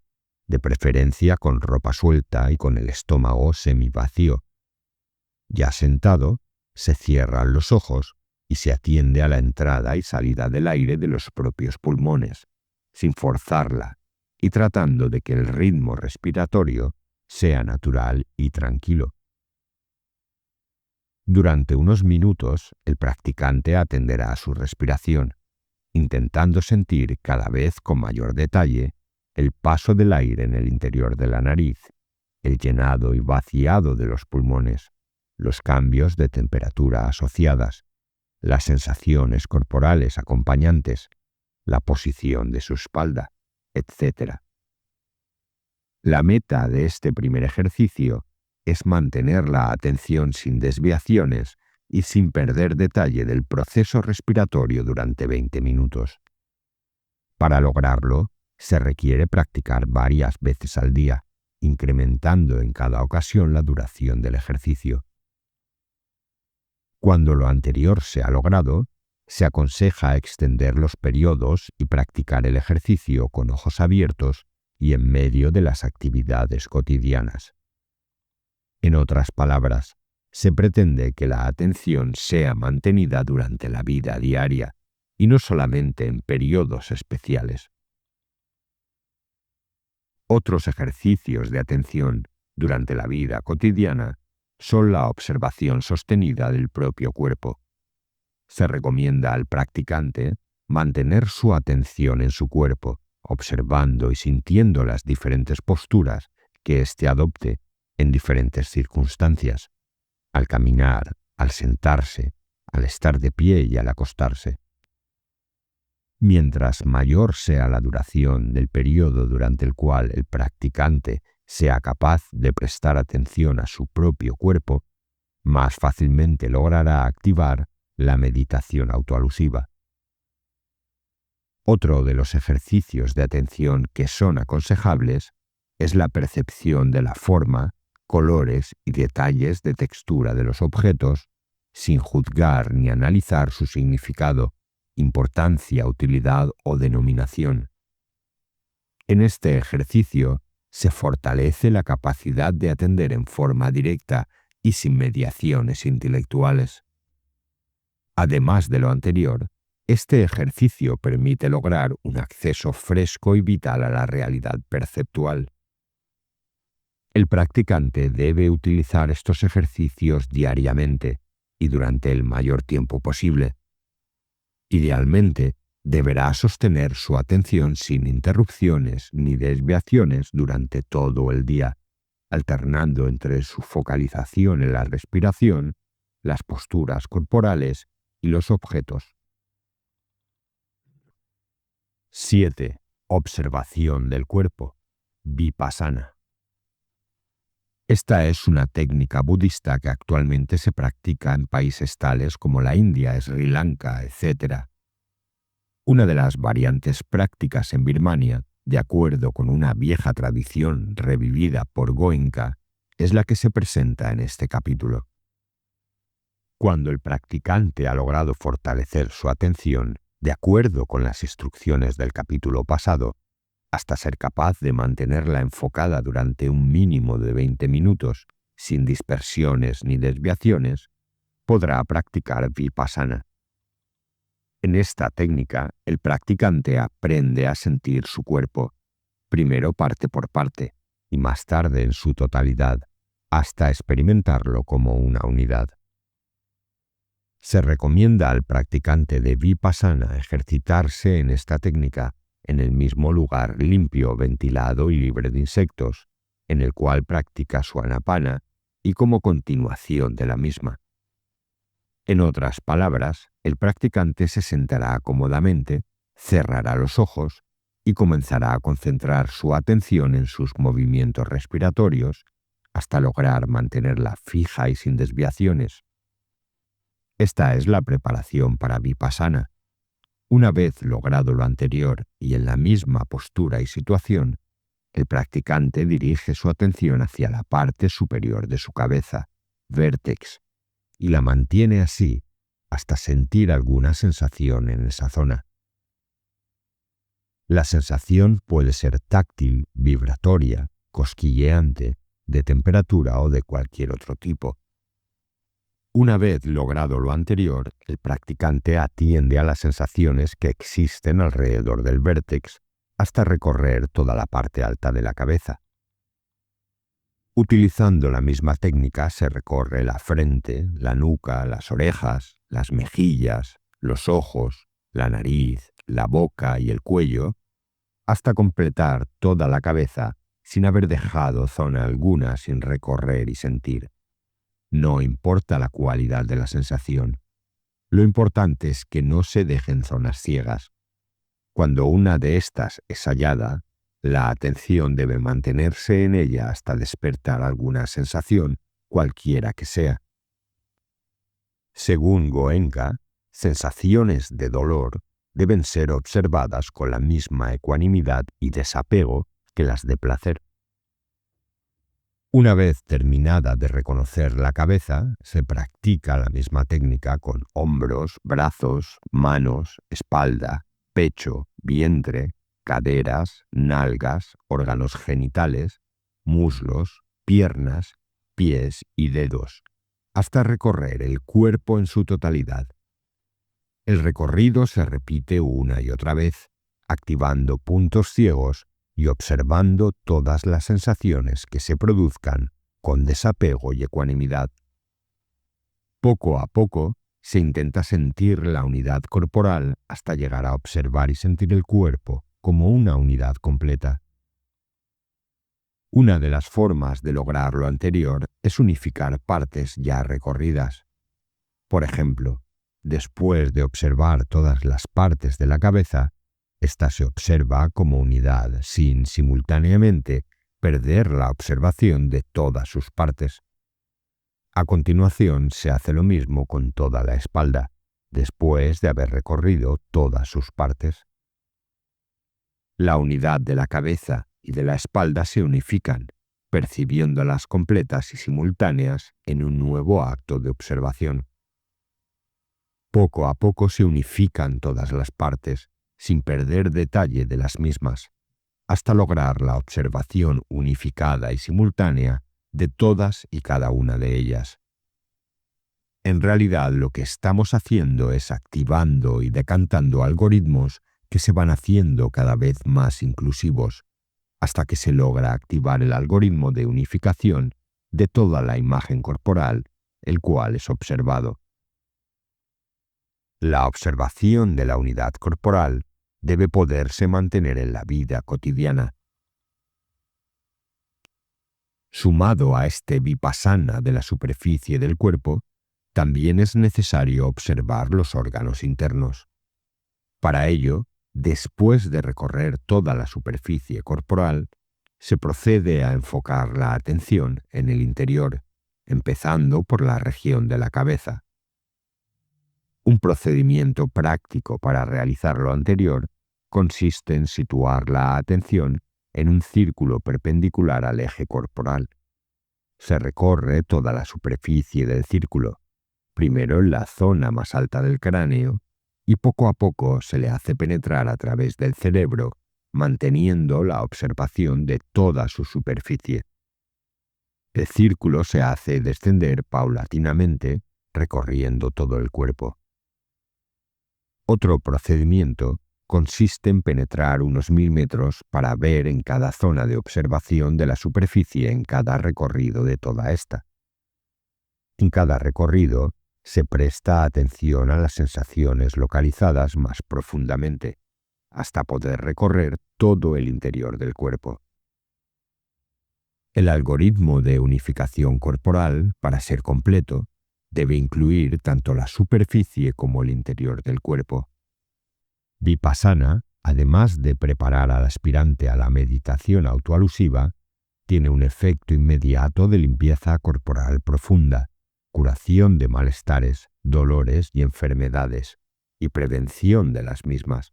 de preferencia con ropa suelta y con el estómago semivacío. Ya sentado, se cierran los ojos y se atiende a la entrada y salida del aire de los propios pulmones, sin forzarla y tratando de que el ritmo respiratorio sea natural y tranquilo. Durante unos minutos, el practicante atenderá a su respiración, intentando sentir cada vez con mayor detalle el paso del aire en el interior de la nariz, el llenado y vaciado de los pulmones, los cambios de temperatura asociadas, las sensaciones corporales acompañantes, la posición de su espalda, etc. La meta de este primer ejercicio es mantener la atención sin desviaciones y sin perder detalle del proceso respiratorio durante 20 minutos. Para lograrlo, se requiere practicar varias veces al día, incrementando en cada ocasión la duración del ejercicio. Cuando lo anterior se ha logrado, se aconseja extender los periodos y practicar el ejercicio con ojos abiertos y en medio de las actividades cotidianas. En otras palabras, se pretende que la atención sea mantenida durante la vida diaria y no solamente en periodos especiales. Otros ejercicios de atención durante la vida cotidiana son la observación sostenida del propio cuerpo. Se recomienda al practicante mantener su atención en su cuerpo, observando y sintiendo las diferentes posturas que éste adopte en diferentes circunstancias, al caminar, al sentarse, al estar de pie y al acostarse. Mientras mayor sea la duración del periodo durante el cual el practicante sea capaz de prestar atención a su propio cuerpo, más fácilmente logrará activar la meditación autoalusiva. Otro de los ejercicios de atención que son aconsejables es la percepción de la forma, colores y detalles de textura de los objetos, sin juzgar ni analizar su significado, importancia, utilidad o denominación. En este ejercicio se fortalece la capacidad de atender en forma directa y sin mediaciones intelectuales. Además de lo anterior, este ejercicio permite lograr un acceso fresco y vital a la realidad perceptual. El practicante debe utilizar estos ejercicios diariamente y durante el mayor tiempo posible. Idealmente, deberá sostener su atención sin interrupciones ni desviaciones durante todo el día, alternando entre su focalización en la respiración, las posturas corporales y los objetos. 7. Observación del cuerpo. Vipassana. Esta es una técnica budista que actualmente se practica en países tales como la India, Sri Lanka, etc. Una de las variantes prácticas en Birmania, de acuerdo con una vieja tradición revivida por Goenka, es la que se presenta en este capítulo. Cuando el practicante ha logrado fortalecer su atención, de acuerdo con las instrucciones del capítulo pasado, hasta ser capaz de mantenerla enfocada durante un mínimo de 20 minutos, sin dispersiones ni desviaciones, podrá practicar Vipassana. En esta técnica, el practicante aprende a sentir su cuerpo, primero parte por parte, y más tarde en su totalidad, hasta experimentarlo como una unidad. Se recomienda al practicante de Vipassana ejercitarse en esta técnica en el mismo lugar limpio, ventilado y libre de insectos, en el cual practica su anapana y como continuación de la misma. En otras palabras, el practicante se sentará cómodamente, cerrará los ojos y comenzará a concentrar su atención en sus movimientos respiratorios hasta lograr mantenerla fija y sin desviaciones. Esta es la preparación para Vipassana. Una vez logrado lo anterior y en la misma postura y situación, el practicante dirige su atención hacia la parte superior de su cabeza, vértex, y la mantiene así hasta sentir alguna sensación en esa zona. La sensación puede ser táctil, vibratoria, cosquilleante, de temperatura o de cualquier otro tipo. Una vez logrado lo anterior, el practicante atiende a las sensaciones que existen alrededor del vértex hasta recorrer toda la parte alta de la cabeza. Utilizando la misma técnica se recorre la frente, la nuca, las orejas, las mejillas, los ojos, la nariz, la boca y el cuello, hasta completar toda la cabeza sin haber dejado zona alguna sin recorrer y sentir. No importa la cualidad de la sensación. Lo importante es que no se dejen zonas ciegas. Cuando una de estas es hallada, la atención debe mantenerse en ella hasta despertar alguna sensación, cualquiera que sea. Según Goenka, sensaciones de dolor deben ser observadas con la misma ecuanimidad y desapego que las de placer. Una vez terminada de reconocer la cabeza, se practica la misma técnica con hombros, brazos, manos, espalda, pecho, vientre, caderas, nalgas, órganos genitales, muslos, piernas, pies y dedos, hasta recorrer el cuerpo en su totalidad. El recorrido se repite una y otra vez, activando puntos ciegos y observando todas las sensaciones que se produzcan con desapego y ecuanimidad. Poco a poco se intenta sentir la unidad corporal hasta llegar a observar y sentir el cuerpo como una unidad completa. Una de las formas de lograr lo anterior es unificar partes ya recorridas. Por ejemplo, después de observar todas las partes de la cabeza, esta se observa como unidad, sin simultáneamente perder la observación de todas sus partes. A continuación se hace lo mismo con toda la espalda, después de haber recorrido todas sus partes. La unidad de la cabeza y de la espalda se unifican, percibiéndolas completas y simultáneas en un nuevo acto de observación. Poco a poco se unifican todas las partes, sin perder detalle de las mismas, hasta lograr la observación unificada y simultánea de todas y cada una de ellas. En realidad, lo que estamos haciendo es activando y decantando algoritmos que se van haciendo cada vez más inclusivos, hasta que se logra activar el algoritmo de unificación de toda la imagen corporal, el cual es observado. La observación de la unidad corporal debe poderse mantener en la vida cotidiana. Sumado a este vipassana de la superficie del cuerpo, también es necesario observar los órganos internos. Para ello, Después de recorrer toda la superficie corporal, se procede a enfocar la atención en el interior, empezando por la región de la cabeza. Un procedimiento práctico para realizar lo anterior consiste en situar la atención en un círculo perpendicular al eje corporal. Se recorre toda la superficie del círculo, primero en la zona más alta del cráneo, y poco a poco se le hace penetrar a través del cerebro, manteniendo la observación de toda su superficie. El círculo se hace descender paulatinamente, recorriendo todo el cuerpo. Otro procedimiento consiste en penetrar unos 1000 metros para ver en cada zona de observación de la superficie en cada recorrido de toda esta. En cada recorrido se presta atención a las sensaciones localizadas más profundamente, hasta poder recorrer todo el interior del cuerpo. El algoritmo de unificación corporal, para ser completo, debe incluir tanto la superficie como el interior del cuerpo. Vipassana, además de preparar al aspirante a la meditación autoalusiva, tiene un efecto inmediato de limpieza corporal profunda, curación de malestares, dolores y enfermedades, y prevención de las mismas.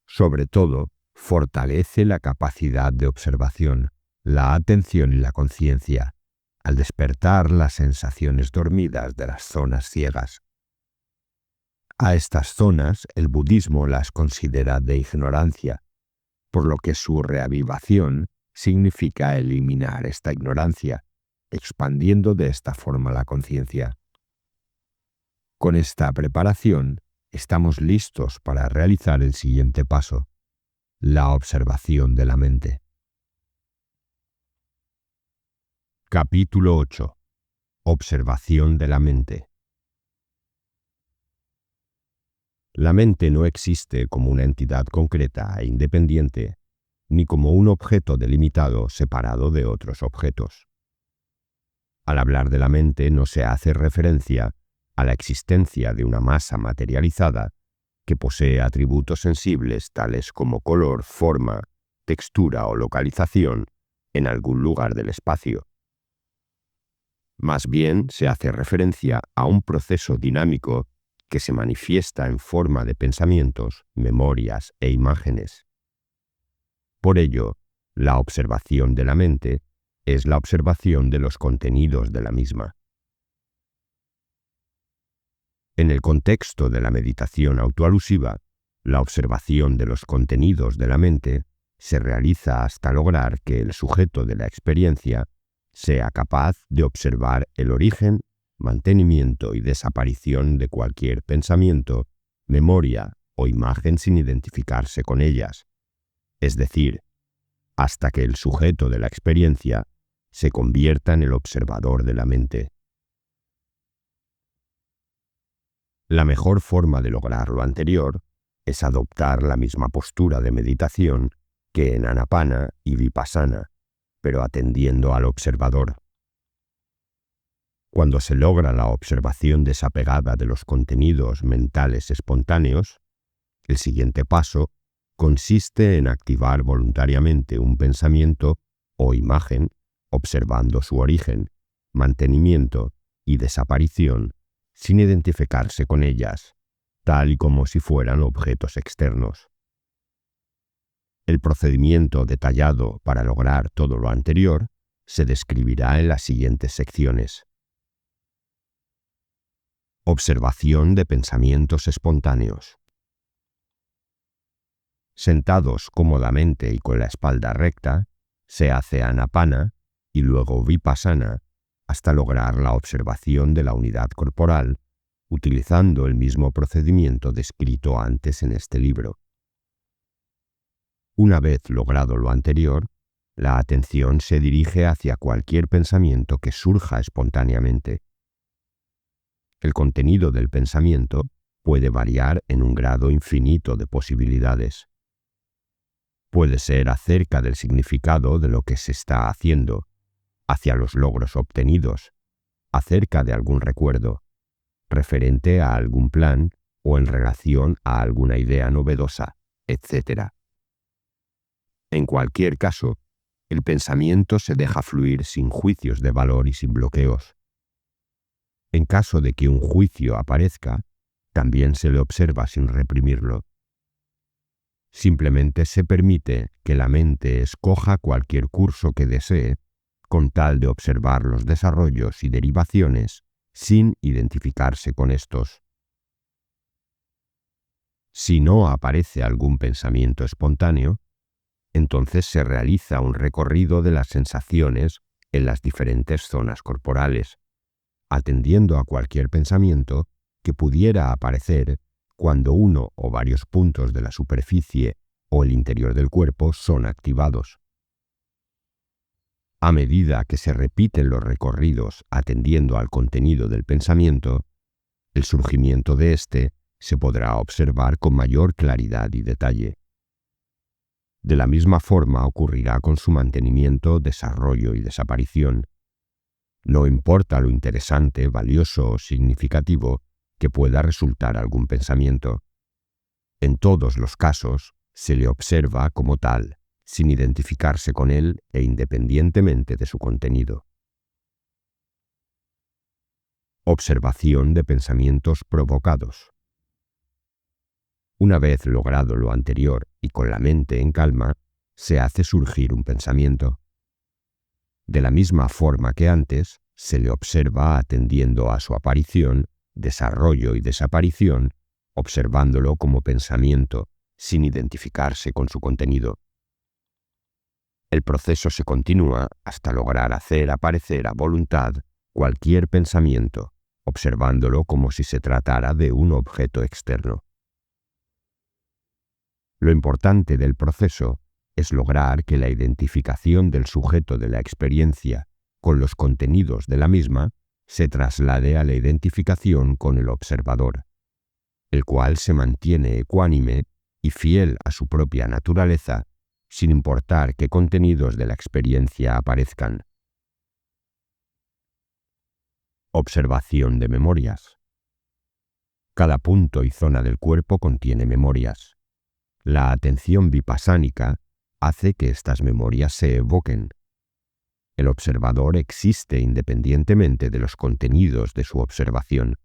Sobre todo, fortalece la capacidad de observación, la atención y la conciencia, al despertar las sensaciones dormidas de las zonas ciegas. A estas zonas el budismo las considera de ignorancia, por lo que su reavivación significa eliminar esta ignorancia, expandiendo de esta forma la conciencia. Con esta preparación, estamos listos para realizar el siguiente paso, la observación de la mente. Capítulo 8. Observación de la mente. La mente no existe como una entidad concreta e independiente, ni como un objeto delimitado separado de otros objetos. Al hablar de la mente no se hace referencia a la existencia de una masa materializada que posee atributos sensibles tales como color, forma, textura o localización en algún lugar del espacio. Más bien se hace referencia a un proceso dinámico que se manifiesta en forma de pensamientos, memorias e imágenes. Por ello, la observación de la mente es la observación de los contenidos de la misma. En el contexto de la meditación autoalusiva, la observación de los contenidos de la mente se realiza hasta lograr que el sujeto de la experiencia sea capaz de observar el origen, mantenimiento y desaparición de cualquier pensamiento, memoria o imagen sin identificarse con ellas, es decir, hasta que el sujeto de la experiencia se convierta en el observador de la mente. La mejor forma de lograr lo anterior es adoptar la misma postura de meditación que en Anapana y Vipassana, pero atendiendo al observador. Cuando se logra la observación desapegada de los contenidos mentales espontáneos, el siguiente paso consiste en activar voluntariamente un pensamiento o imagen, observando su origen, mantenimiento y desaparición, sin identificarse con ellas, tal y como si fueran objetos externos. El procedimiento detallado para lograr todo lo anterior se describirá en las siguientes secciones. Observación de pensamientos espontáneos. Sentados cómodamente y con la espalda recta, se hace Anapana y luego Vipassana hasta lograr la observación de la unidad corporal, utilizando el mismo procedimiento descrito antes en este libro. Una vez logrado lo anterior, la atención se dirige hacia cualquier pensamiento que surja espontáneamente. El contenido del pensamiento puede variar en un grado infinito de posibilidades. Puede ser acerca del significado de lo que se está haciendo, hacia los logros obtenidos, acerca de algún recuerdo, referente a algún plan o en relación a alguna idea novedosa, etc. En cualquier caso, el pensamiento se deja fluir sin juicios de valor y sin bloqueos. En caso de que un juicio aparezca, también se le observa sin reprimirlo. Simplemente se permite que la mente escoja cualquier curso que desee, con tal de observar los desarrollos y derivaciones sin identificarse con estos. Si no aparece algún pensamiento espontáneo, entonces se realiza un recorrido de las sensaciones en las diferentes zonas corporales, atendiendo a cualquier pensamiento que pudiera aparecer cuando uno o varios puntos de la superficie o el interior del cuerpo son activados. A medida que se repiten los recorridos atendiendo al contenido del pensamiento, el surgimiento de éste se podrá observar con mayor claridad y detalle. De la misma forma ocurrirá con su mantenimiento, desarrollo y desaparición. No importa lo interesante, valioso o significativo que pueda resultar algún pensamiento. En todos los casos, se le observa como tal, sin identificarse con él e independientemente de su contenido. Observación de pensamientos provocados. Una vez logrado lo anterior y con la mente en calma, se hace surgir un pensamiento. De la misma forma que antes, se le observa atendiendo a su aparición, desarrollo y desaparición, observándolo como pensamiento, sin identificarse con su contenido. El proceso se continúa hasta lograr hacer aparecer a voluntad cualquier pensamiento, observándolo como si se tratara de un objeto externo. Lo importante del proceso es lograr que la identificación del sujeto de la experiencia con los contenidos de la misma se traslade a la identificación con el observador, el cual se mantiene ecuánime y fiel a su propia naturaleza, sin importar qué contenidos de la experiencia aparezcan. Observación de memorias. Cada punto y zona del cuerpo contiene memorias. La atención vipassánica hace que estas memorias se evoquen. El observador existe independientemente de los contenidos de su observación.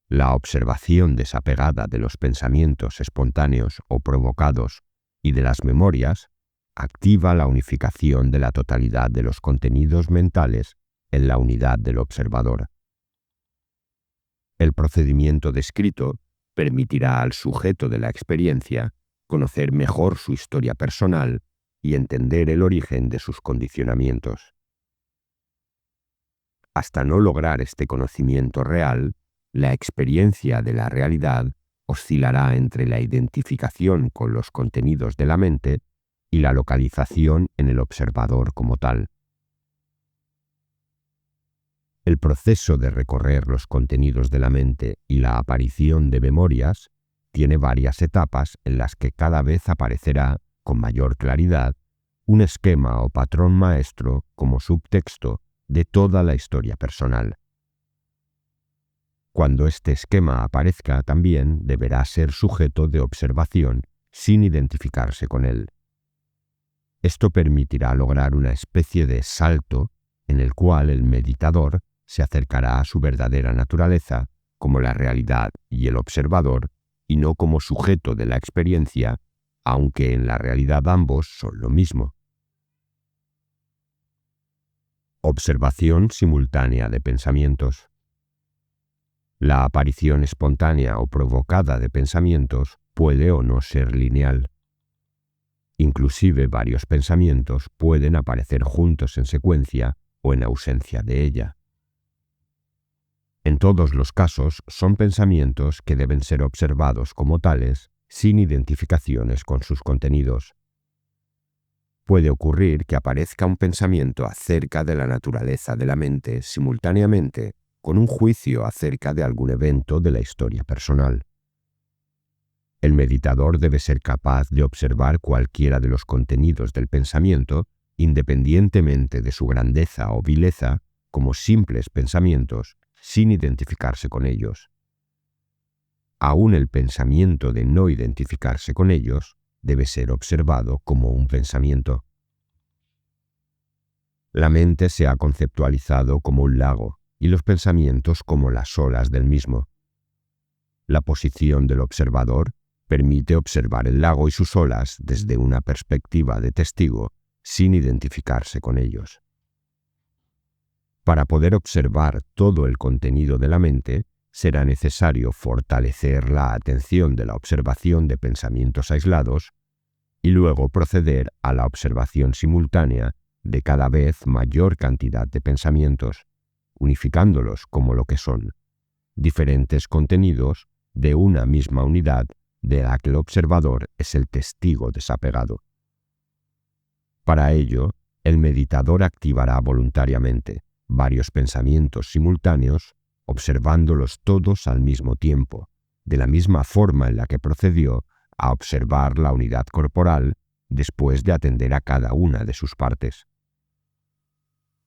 La observación desapegada de los pensamientos espontáneos o provocados y de las memorias activa la unificación de la totalidad de los contenidos mentales en la unidad del observador. El procedimiento descrito permitirá al sujeto de la experiencia conocer mejor su historia personal y entender el origen de sus condicionamientos. Hasta no lograr este conocimiento real, la experiencia de la realidad oscilará entre la identificación con los contenidos de la mente y la localización en el observador como tal. El proceso de recorrer los contenidos de la mente y la aparición de memorias tiene varias etapas en las que cada vez aparecerá, con mayor claridad, un esquema o patrón maestro como subtexto de toda la historia personal. Cuando este esquema aparezca también deberá ser sujeto de observación sin identificarse con él. Esto permitirá lograr una especie de salto en el cual el meditador se acercará a su verdadera naturaleza como la realidad y el observador y no como sujeto de la experiencia, aunque en la realidad ambos son lo mismo. Observación simultánea de pensamientos. La aparición espontánea o provocada de pensamientos puede o no ser lineal. Inclusive varios pensamientos pueden aparecer juntos en secuencia o en ausencia de ella. En todos los casos son pensamientos que deben ser observados como tales, sin identificaciones con sus contenidos. Puede ocurrir que aparezca un pensamiento acerca de la naturaleza de la mente simultáneamente con un juicio acerca de algún evento de la historia personal. El meditador debe ser capaz de observar cualquiera de los contenidos del pensamiento, independientemente de su grandeza o vileza, como simples pensamientos, sin identificarse con ellos. aún el pensamiento de no identificarse con ellos debe ser observado como un pensamiento. La mente se ha conceptualizado como un lago y los pensamientos como las olas del mismo. La posición del observador permite observar el lago y sus olas desde una perspectiva de testigo sin identificarse con ellos. Para poder observar todo el contenido de la mente, será necesario fortalecer la atención de la observación de pensamientos aislados y luego proceder a la observación simultánea de cada vez mayor cantidad de pensamientos, unificándolos como lo que son, diferentes contenidos de una misma unidad de la que el observador es el testigo desapegado. Para ello, el meditador activará voluntariamente varios pensamientos simultáneos, observándolos todos al mismo tiempo, de la misma forma en la que procedió a observar la unidad corporal después de atender a cada una de sus partes.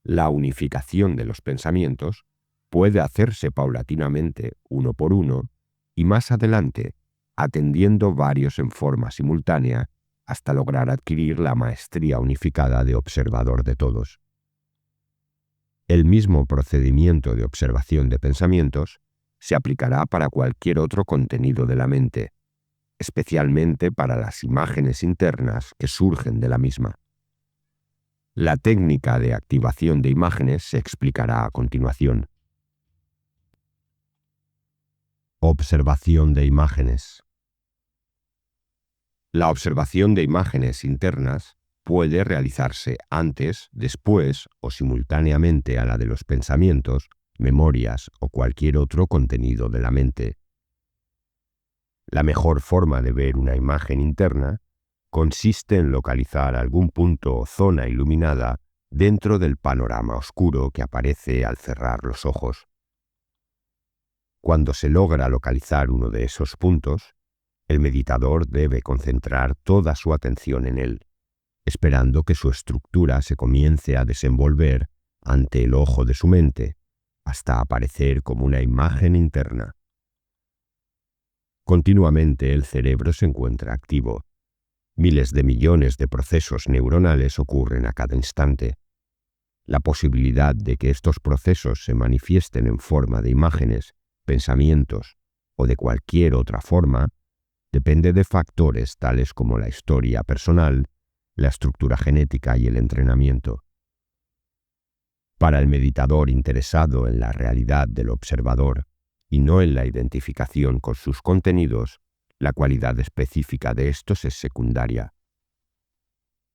La unificación de los pensamientos puede hacerse paulatinamente uno por uno y más adelante, atendiendo varios en forma simultánea, hasta lograr adquirir la maestría unificada de observador de todos. El mismo procedimiento de observación de pensamientos se aplicará para cualquier otro contenido de la mente, especialmente para las imágenes internas que surgen de la misma. La técnica de activación de imágenes se explicará a continuación. Observación de imágenes. La observación de imágenes internas puede realizarse antes, después o simultáneamente a la de los pensamientos, memorias o cualquier otro contenido de la mente. La mejor forma de ver una imagen interna consiste en localizar algún punto o zona iluminada dentro del panorama oscuro que aparece al cerrar los ojos. Cuando se logra localizar uno de esos puntos, el meditador debe concentrar toda su atención en él, esperando que su estructura se comience a desenvolver ante el ojo de su mente, hasta aparecer como una imagen interna. Continuamente el cerebro se encuentra activo. Miles de millones de procesos neuronales ocurren a cada instante. La posibilidad de que estos procesos se manifiesten en forma de imágenes, pensamientos o de cualquier otra forma depende de factores tales como la historia personal, la estructura genética y el entrenamiento. Para el meditador interesado en la realidad del observador y no en la identificación con sus contenidos, la cualidad específica de estos es secundaria.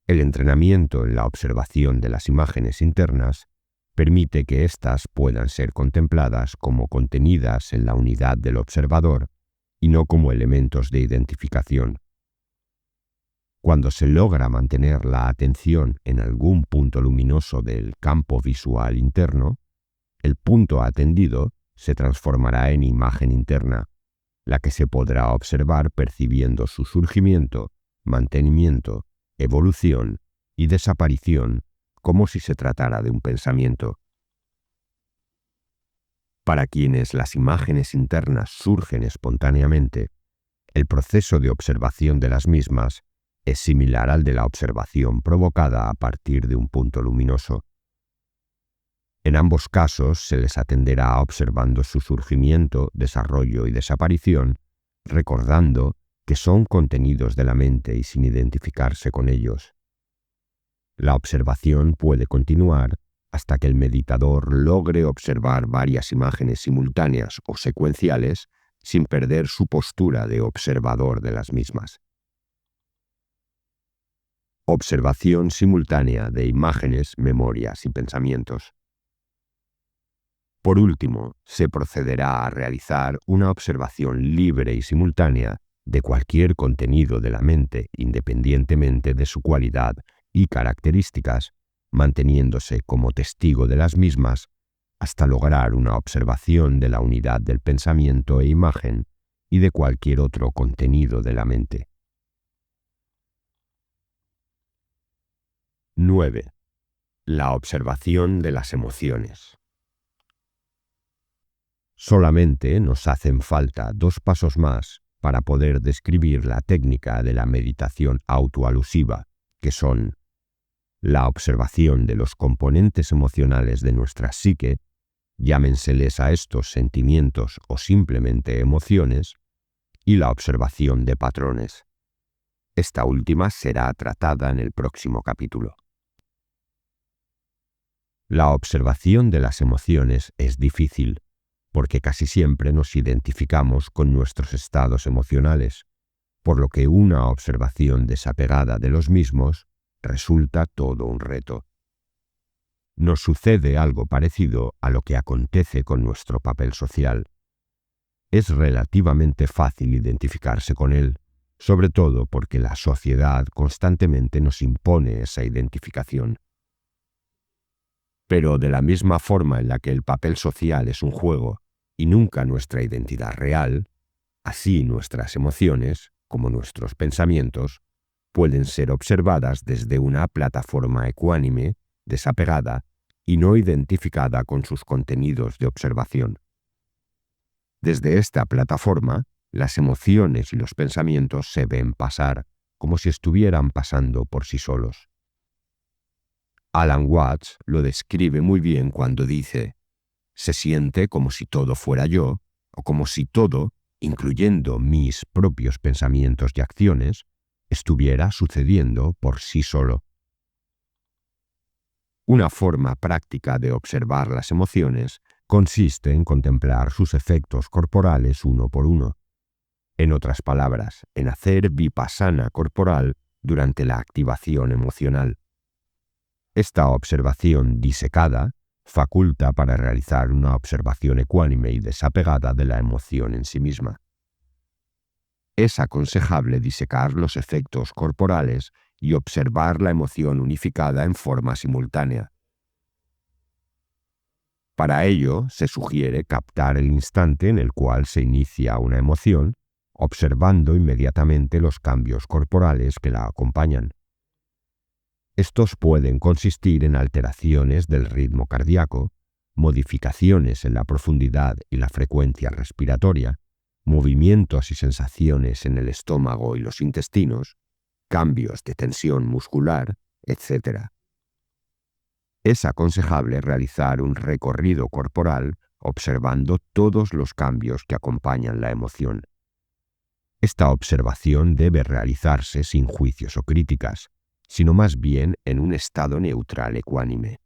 El entrenamiento en la observación de las imágenes internas permite que éstas puedan ser contempladas como contenidas en la unidad del observador y no como elementos de identificación. Cuando se logra mantener la atención en algún punto luminoso del campo visual interno, el punto atendido se transformará en imagen interna, la que se podrá observar percibiendo su surgimiento, mantenimiento, evolución y desaparición como si se tratara de un pensamiento. Para quienes las imágenes internas surgen espontáneamente, el proceso de observación de las mismas es similar al de la observación provocada a partir de un punto luminoso. En ambos casos se les atenderá observando su surgimiento, desarrollo y desaparición, recordando que son contenidos de la mente y sin identificarse con ellos. La observación puede continuar hasta que el meditador logre observar varias imágenes simultáneas o secuenciales sin perder su postura de observador de las mismas. Observación simultánea de imágenes, memorias y pensamientos. Por último, se procederá a realizar una observación libre y simultánea de cualquier contenido de la mente independientemente de su cualidad y características, manteniéndose como testigo de las mismas hasta lograr una observación de la unidad del pensamiento e imagen y de cualquier otro contenido de la mente. 9. La observación de las emociones. Solamente nos hacen falta 2 pasos más para poder describir la técnica de la meditación autoalusiva, que son la observación de los componentes emocionales de nuestra psique, llámenseles a estos sentimientos o simplemente emociones, y la observación de patrones. Esta última será tratada en el próximo capítulo. La observación de las emociones es difícil, porque casi siempre nos identificamos con nuestros estados emocionales, por lo que una observación desapegada de los mismos resulta todo un reto. Nos sucede algo parecido a lo que acontece con nuestro papel social. Es relativamente fácil identificarse con él, sobre todo porque la sociedad constantemente nos impone esa identificación. Pero de la misma forma en la que el papel social es un juego y nunca nuestra identidad real, así nuestras emociones, como nuestros pensamientos, pueden ser observadas desde una plataforma ecuánime, desapegada y no identificada con sus contenidos de observación. Desde esta plataforma, las emociones y los pensamientos se ven pasar, como si estuvieran pasando por sí solos. Alan Watts lo describe muy bien cuando dice: se siente como si todo fuera yo, o como si todo, incluyendo mis propios pensamientos y acciones, estuviera sucediendo por sí solo. Una forma práctica de observar las emociones consiste en contemplar sus efectos corporales uno por uno. En otras palabras, en hacer vipassana corporal durante la activación emocional. Esta observación disecada faculta para realizar una observación ecuánime y desapegada de la emoción en sí misma. Es aconsejable disecar los efectos corporales y observar la emoción unificada en forma simultánea. Para ello, se sugiere captar el instante en el cual se inicia una emoción, observando inmediatamente los cambios corporales que la acompañan. Estos pueden consistir en alteraciones del ritmo cardíaco, modificaciones en la profundidad y la frecuencia respiratoria, movimientos y sensaciones en el estómago y los intestinos, cambios de tensión muscular, etc. Es aconsejable realizar un recorrido corporal observando todos los cambios que acompañan la emoción. Esta observación debe realizarse sin juicios o críticas, sino más bien en un estado neutral ecuánime.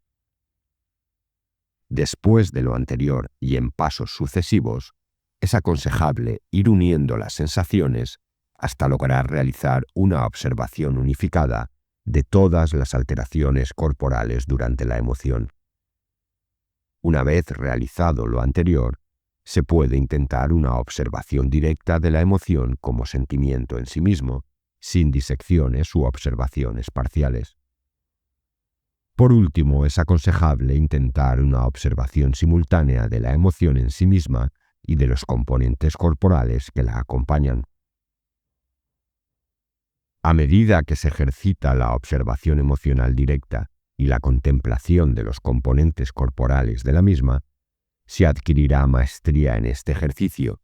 Después de lo anterior y en pasos sucesivos, es aconsejable ir uniendo las sensaciones hasta lograr realizar una observación unificada de todas las alteraciones corporales durante la emoción. Una vez realizado lo anterior, se puede intentar una observación directa de la emoción como sentimiento en sí mismo, sin disecciones u observaciones parciales. Por último, es aconsejable intentar una observación simultánea de la emoción en sí misma y de los componentes corporales que la acompañan. A medida que se ejercita la observación emocional directa y la contemplación de los componentes corporales de la misma, se adquirirá maestría en este ejercicio,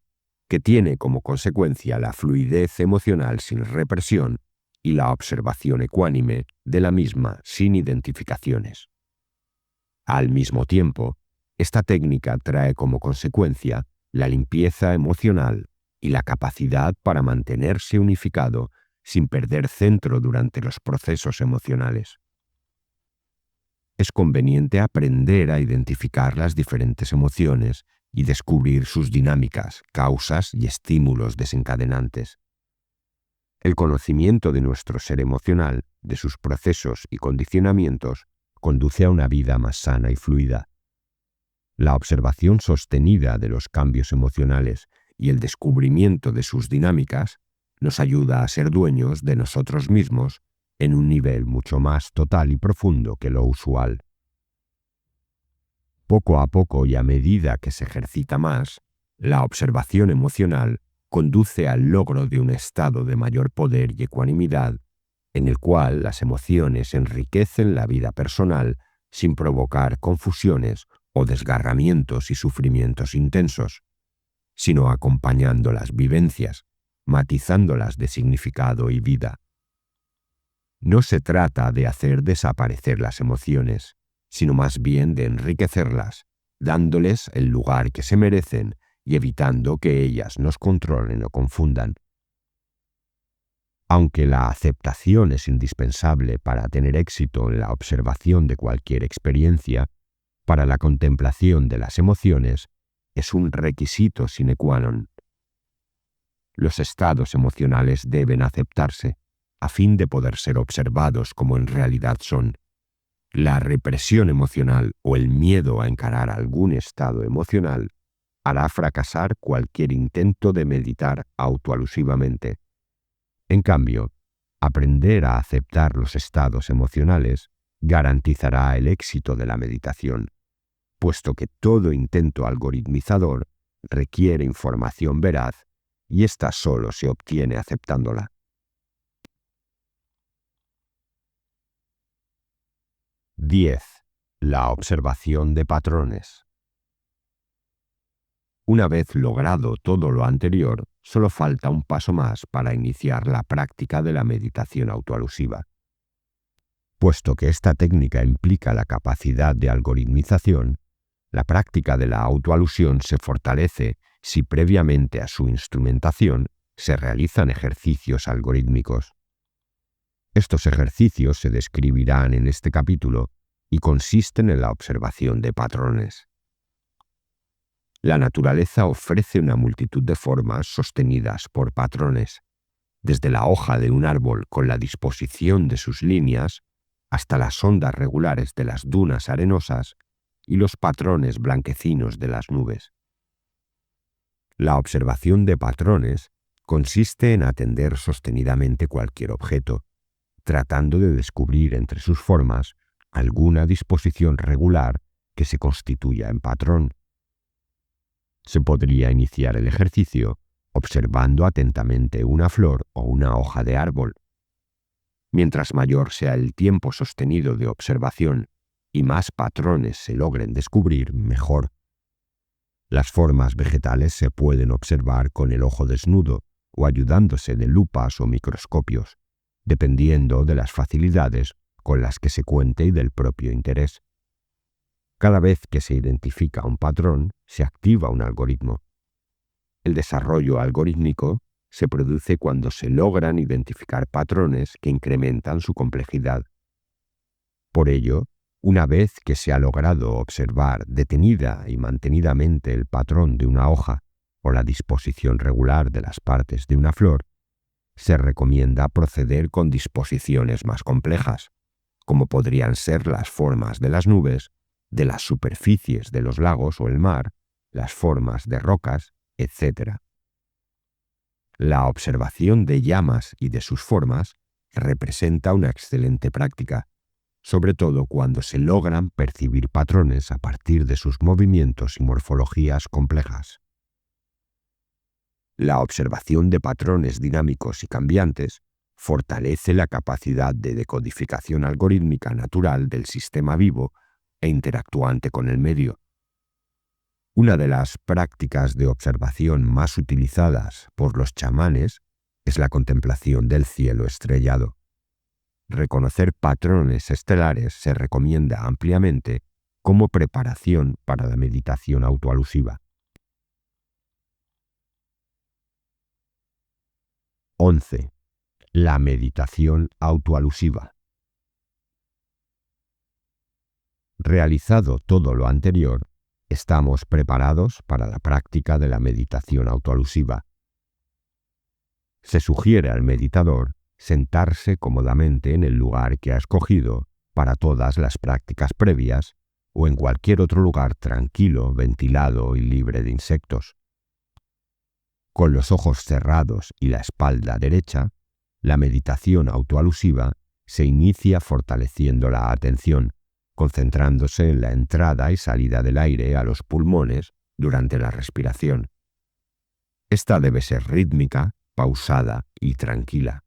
que tiene como consecuencia la fluidez emocional sin represión y la observación ecuánime de la misma sin identificaciones. Al mismo tiempo, esta técnica trae como consecuencia la limpieza emocional y la capacidad para mantenerse unificado sin perder centro durante los procesos emocionales. Es conveniente aprender a identificar las diferentes emociones y descubrir sus dinámicas, causas y estímulos desencadenantes. El conocimiento de nuestro ser emocional, de sus procesos y condicionamientos, conduce a una vida más sana y fluida. La observación sostenida de los cambios emocionales y el descubrimiento de sus dinámicas nos ayuda a ser dueños de nosotros mismos en un nivel mucho más total y profundo que lo usual. Poco a poco y a medida que se ejercita más, la observación emocional conduce al logro de un estado de mayor poder y ecuanimidad, en el cual las emociones enriquecen la vida personal sin provocar confusiones o desgarramientos y sufrimientos intensos, sino acompañando las vivencias, matizándolas de significado y vida. No se trata de hacer desaparecer las emociones, sino más bien de enriquecerlas, dándoles el lugar que se merecen y evitando que ellas nos controlen o confundan. Aunque la aceptación es indispensable para tener éxito en la observación de cualquier experiencia, para la contemplación de las emociones es un requisito sine qua non. Los estados emocionales deben aceptarse, a fin de poder ser observados como en realidad son. La represión emocional o el miedo a encarar algún estado emocional hará fracasar cualquier intento de meditar autoalusivamente. En cambio, aprender a aceptar los estados emocionales garantizará el éxito de la meditación, puesto que todo intento algoritmizador requiere información veraz y ésta solo se obtiene aceptándola. 10. La observación de patrones. Una vez logrado todo lo anterior, solo falta un paso más para iniciar la práctica de la meditación autoalusiva. Puesto que esta técnica implica la capacidad de algoritmización, la práctica de la autoalusión se fortalece si previamente a su instrumentación se realizan ejercicios algorítmicos. Estos ejercicios se describirán en este capítulo y consisten en la observación de patrones. La naturaleza ofrece una multitud de formas sostenidas por patrones, desde la hoja de un árbol con la disposición de sus líneas hasta las ondas regulares de las dunas arenosas y los patrones blanquecinos de las nubes. La observación de patrones consiste en atender sostenidamente cualquier objeto, tratando de descubrir entre sus formas alguna disposición regular que se constituya en patrón. Se podría iniciar el ejercicio observando atentamente una flor o una hoja de árbol. Mientras mayor sea el tiempo sostenido de observación y más patrones se logren descubrir, mejor. Las formas vegetales se pueden observar con el ojo desnudo o ayudándose de lupas o microscopios, dependiendo de las facilidades con las que se cuente y del propio interés. Cada vez que se identifica un patrón, se activa un algoritmo. El desarrollo algorítmico se produce cuando se logran identificar patrones que incrementan su complejidad. Por ello, una vez que se ha logrado observar detenida y mantenidamente el patrón de una hoja o la disposición regular de las partes de una flor, se recomienda proceder con disposiciones más complejas, como podrían ser las formas de las nubes, de las superficies de los lagos o el mar, las formas de rocas, etc. La observación de llamas y de sus formas representa una excelente práctica, sobre todo cuando se logran percibir patrones a partir de sus movimientos y morfologías complejas. La observación de patrones dinámicos y cambiantes fortalece la capacidad de decodificación algorítmica natural del sistema vivo e interactuante con el medio. Una de las prácticas de observación más utilizadas por los chamanes es la contemplación del cielo estrellado. Reconocer patrones estelares se recomienda ampliamente como preparación para la meditación autoalusiva. 11. La meditación autoalusiva. Realizado todo lo anterior, estamos preparados para la práctica de la meditación autoalusiva. Se sugiere al meditador sentarse cómodamente en el lugar que ha escogido para todas las prácticas previas o en cualquier otro lugar tranquilo, ventilado y libre de insectos. Con los ojos cerrados y la espalda derecha, la meditación autoalusiva se inicia fortaleciendo la atención, concentrándose en la entrada y salida del aire a los pulmones durante la respiración. Esta debe ser rítmica, pausada y tranquila.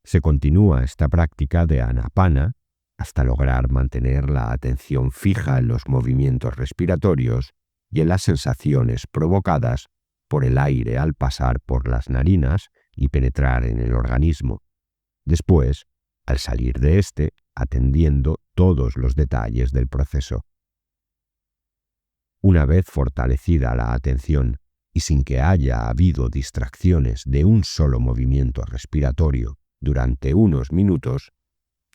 Se continúa esta práctica de Anapana hasta lograr mantener la atención fija en los movimientos respiratorios y en las sensaciones provocadas por el aire al pasar por las narinas y penetrar en el organismo. Después, al salir de este, atendiendo todos los detalles del proceso. Una vez fortalecida la atención y sin que haya habido distracciones de un solo movimiento respiratorio durante unos minutos,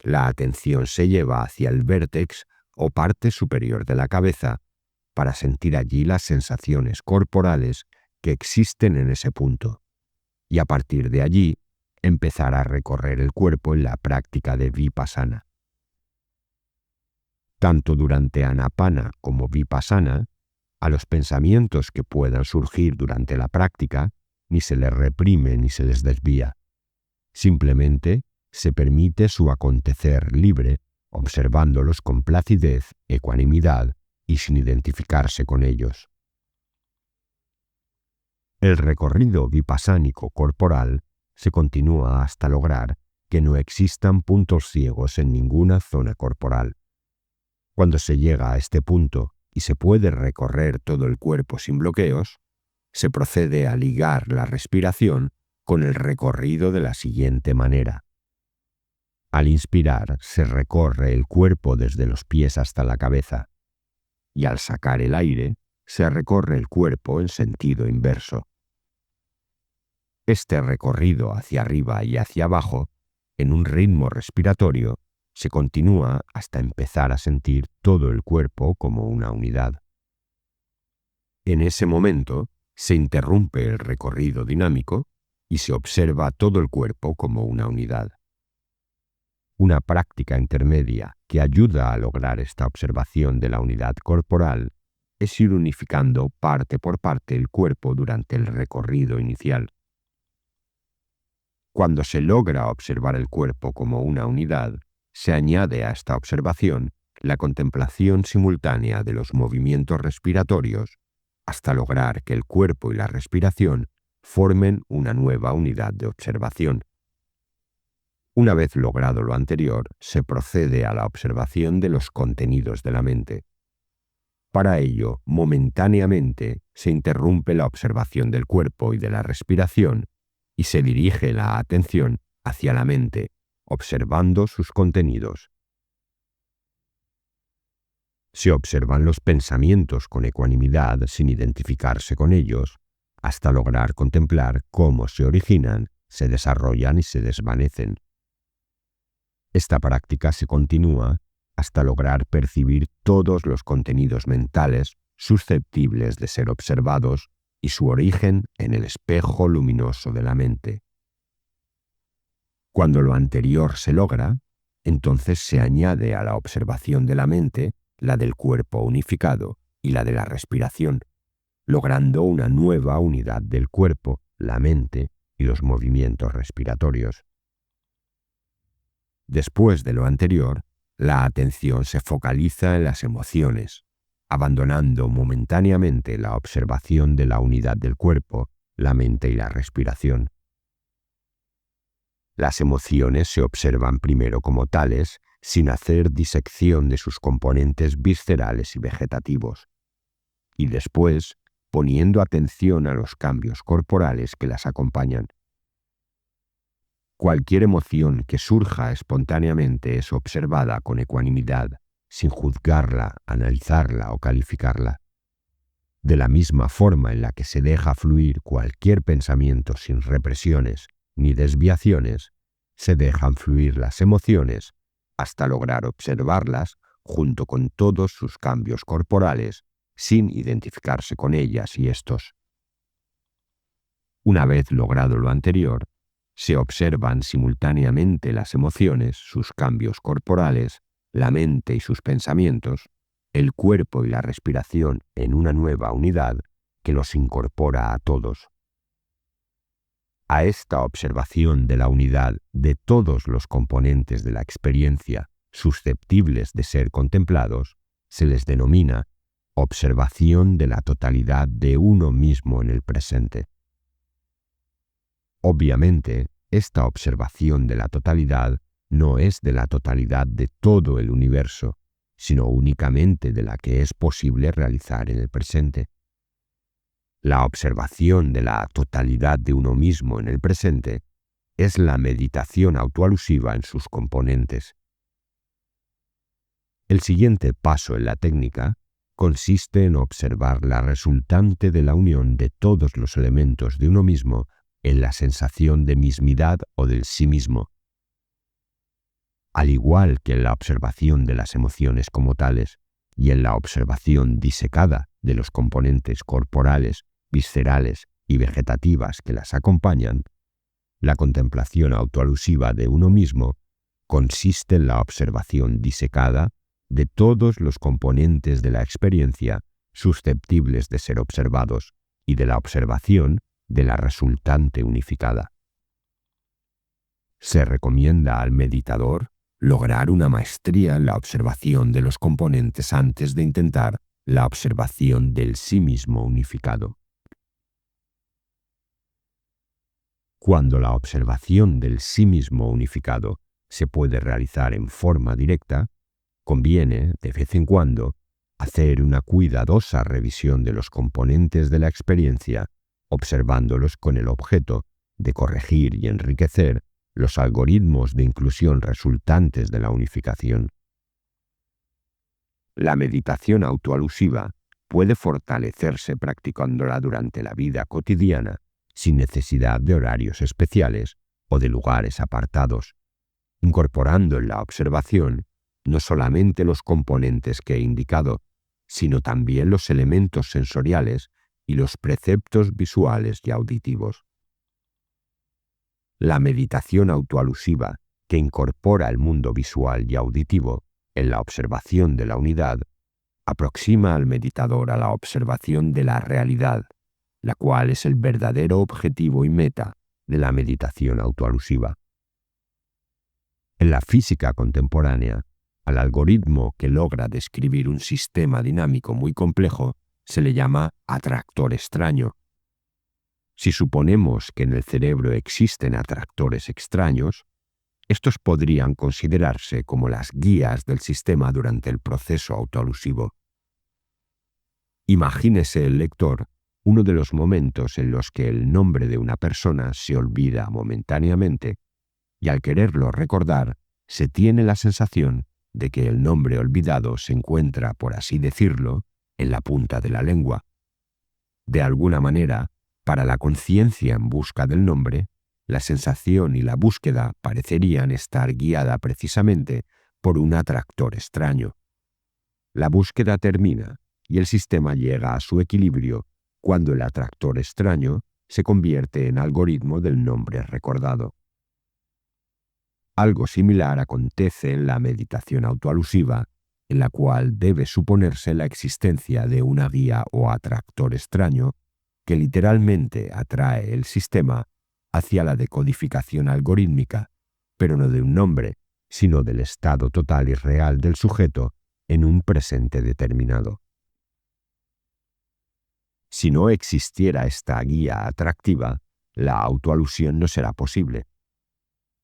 la atención se lleva hacia el vértex o parte superior de la cabeza para sentir allí las sensaciones corporales que existen en ese punto, y a partir de allí empezar a recorrer el cuerpo en la práctica de Vipassana. Tanto durante Anapana como Vipassana, a los pensamientos que puedan surgir durante la práctica ni se les reprime ni se les desvía. Simplemente se permite su acontecer libre, observándolos con placidez, ecuanimidad y sin identificarse con ellos. El recorrido vipassánico corporal se continúa hasta lograr que no existan puntos ciegos en ninguna zona corporal. Cuando se llega a este punto y se puede recorrer todo el cuerpo sin bloqueos, se procede a ligar la respiración con el recorrido de la siguiente manera. Al inspirar se recorre el cuerpo desde los pies hasta la cabeza, y al sacar el aire se recorre el cuerpo en sentido inverso. Este recorrido hacia arriba y hacia abajo, en un ritmo respiratorio, se continúa hasta empezar a sentir todo el cuerpo como una unidad. En ese momento se interrumpe el recorrido dinámico y se observa todo el cuerpo como una unidad. Una práctica intermedia que ayuda a lograr esta observación de la unidad corporal es ir unificando parte por parte el cuerpo durante el recorrido inicial. Cuando se logra observar el cuerpo como una unidad, se añade a esta observación la contemplación simultánea de los movimientos respiratorios hasta lograr que el cuerpo y la respiración formen una nueva unidad de observación. Una vez logrado lo anterior, se procede a la observación de los contenidos de la mente. Para ello, momentáneamente, se interrumpe la observación del cuerpo y de la respiración y se dirige la atención hacia la mente, observando sus contenidos. Se observan los pensamientos con ecuanimidad sin identificarse con ellos, hasta lograr contemplar cómo se originan, se desarrollan y se desvanecen. Esta práctica se continúa hasta lograr percibir todos los contenidos mentales susceptibles de ser observados y su origen en el espejo luminoso de la mente. Cuando lo anterior se logra, entonces se añade a la observación de la mente la del cuerpo unificado y la de la respiración, logrando una nueva unidad del cuerpo, la mente y los movimientos respiratorios. Después de lo anterior, la atención se focaliza en las emociones, abandonando momentáneamente la observación de la unidad del cuerpo, la mente y la respiración. Las emociones se observan primero como tales, sin hacer disección de sus componentes viscerales y vegetativos, y después poniendo atención a los cambios corporales que las acompañan. Cualquier emoción que surja espontáneamente es observada con ecuanimidad, sin juzgarla, analizarla o calificarla. De la misma forma en la que se deja fluir cualquier pensamiento sin represiones ni desviaciones, se dejan fluir las emociones hasta lograr observarlas junto con todos sus cambios corporales, sin identificarse con ellas y estos. Una vez logrado lo anterior, se observan simultáneamente las emociones, sus cambios corporales, la mente y sus pensamientos, el cuerpo y la respiración en una nueva unidad que los incorpora a todos. A esta observación de la unidad de todos los componentes de la experiencia susceptibles de ser contemplados, se les denomina observación de la totalidad de uno mismo en el presente. Obviamente, esta observación de la totalidad no es de la totalidad de todo el universo, sino únicamente de la que es posible realizar en el presente. La observación de la totalidad de uno mismo en el presente es la meditación autoalusiva en sus componentes. El siguiente paso en la técnica consiste en observar la resultante de la unión de todos los elementos de uno mismo en la sensación de mismidad o del sí mismo. Al igual que en la observación de las emociones como tales y en la observación disecada de los componentes corporales, viscerales y vegetativas que las acompañan, la contemplación autoalusiva de uno mismo consiste en la observación disecada de todos los componentes de la experiencia susceptibles de ser observados y de la observación de la resultante unificada. Se recomienda al meditador lograr una maestría en la observación de los componentes antes de intentar la observación del sí mismo unificado. Cuando la observación del sí mismo unificado se puede realizar en forma directa, conviene, de vez en cuando, hacer una cuidadosa revisión de los componentes de la experiencia, observándolos con el objeto de corregir y enriquecer los algoritmos de inclusión resultantes de la unificación. La meditación autoalusiva puede fortalecerse practicándola durante la vida cotidiana, sin necesidad de horarios especiales o de lugares apartados, incorporando en la observación no solamente los componentes que he indicado, sino también los elementos sensoriales y los preceptos visuales y auditivos. La meditación autoalusiva, que incorpora el mundo visual y auditivo en la observación de la unidad, aproxima al meditador a la observación de la realidad, la cual es el verdadero objetivo y meta de la meditación autoalusiva. En la física contemporánea, al algoritmo que logra describir un sistema dinámico muy complejo se le llama atractor extraño. Si suponemos que en el cerebro existen atractores extraños, estos podrían considerarse como las guías del sistema durante el proceso autoalusivo. Imagínese el lector uno de los momentos en los que el nombre de una persona se olvida momentáneamente y al quererlo recordar se tiene la sensación de que el nombre olvidado se encuentra, por así decirlo, en la punta de la lengua. De alguna manera, para la conciencia en busca del nombre, la sensación y la búsqueda parecerían estar guiada precisamente por un atractor extraño. La búsqueda termina y el sistema llega a su equilibrio cuando el atractor extraño se convierte en algoritmo del nombre recordado. Algo similar acontece en la meditación autoalusiva, en la cual debe suponerse la existencia de una guía o atractor extraño que literalmente atrae el sistema hacia la decodificación algorítmica, pero no de un nombre, sino del estado total y real del sujeto en un presente determinado. Si no existiera esta guía atractiva, la autoalusión no será posible.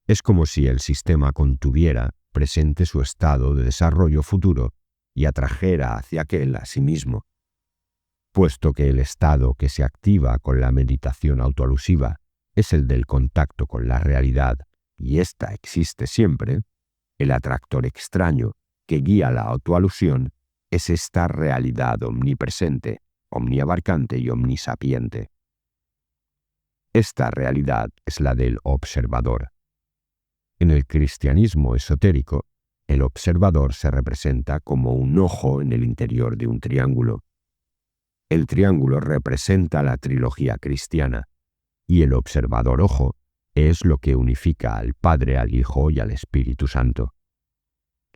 Es como si el sistema contuviera presente su estado de desarrollo futuro y atrajera hacia aquel a sí mismo. Puesto que el estado que se activa con la meditación autoalusiva es el del contacto con la realidad, y ésta existe siempre, el atractor extraño que guía la autoalusión es esta realidad omnipresente, omniabarcante y omnisapiente. Esta realidad es la del observador. En el cristianismo esotérico, el observador se representa como un ojo en el interior de un triángulo. El triángulo representa la trilogía cristiana, y el observador ojo es lo que unifica al Padre, al Hijo y al Espíritu Santo.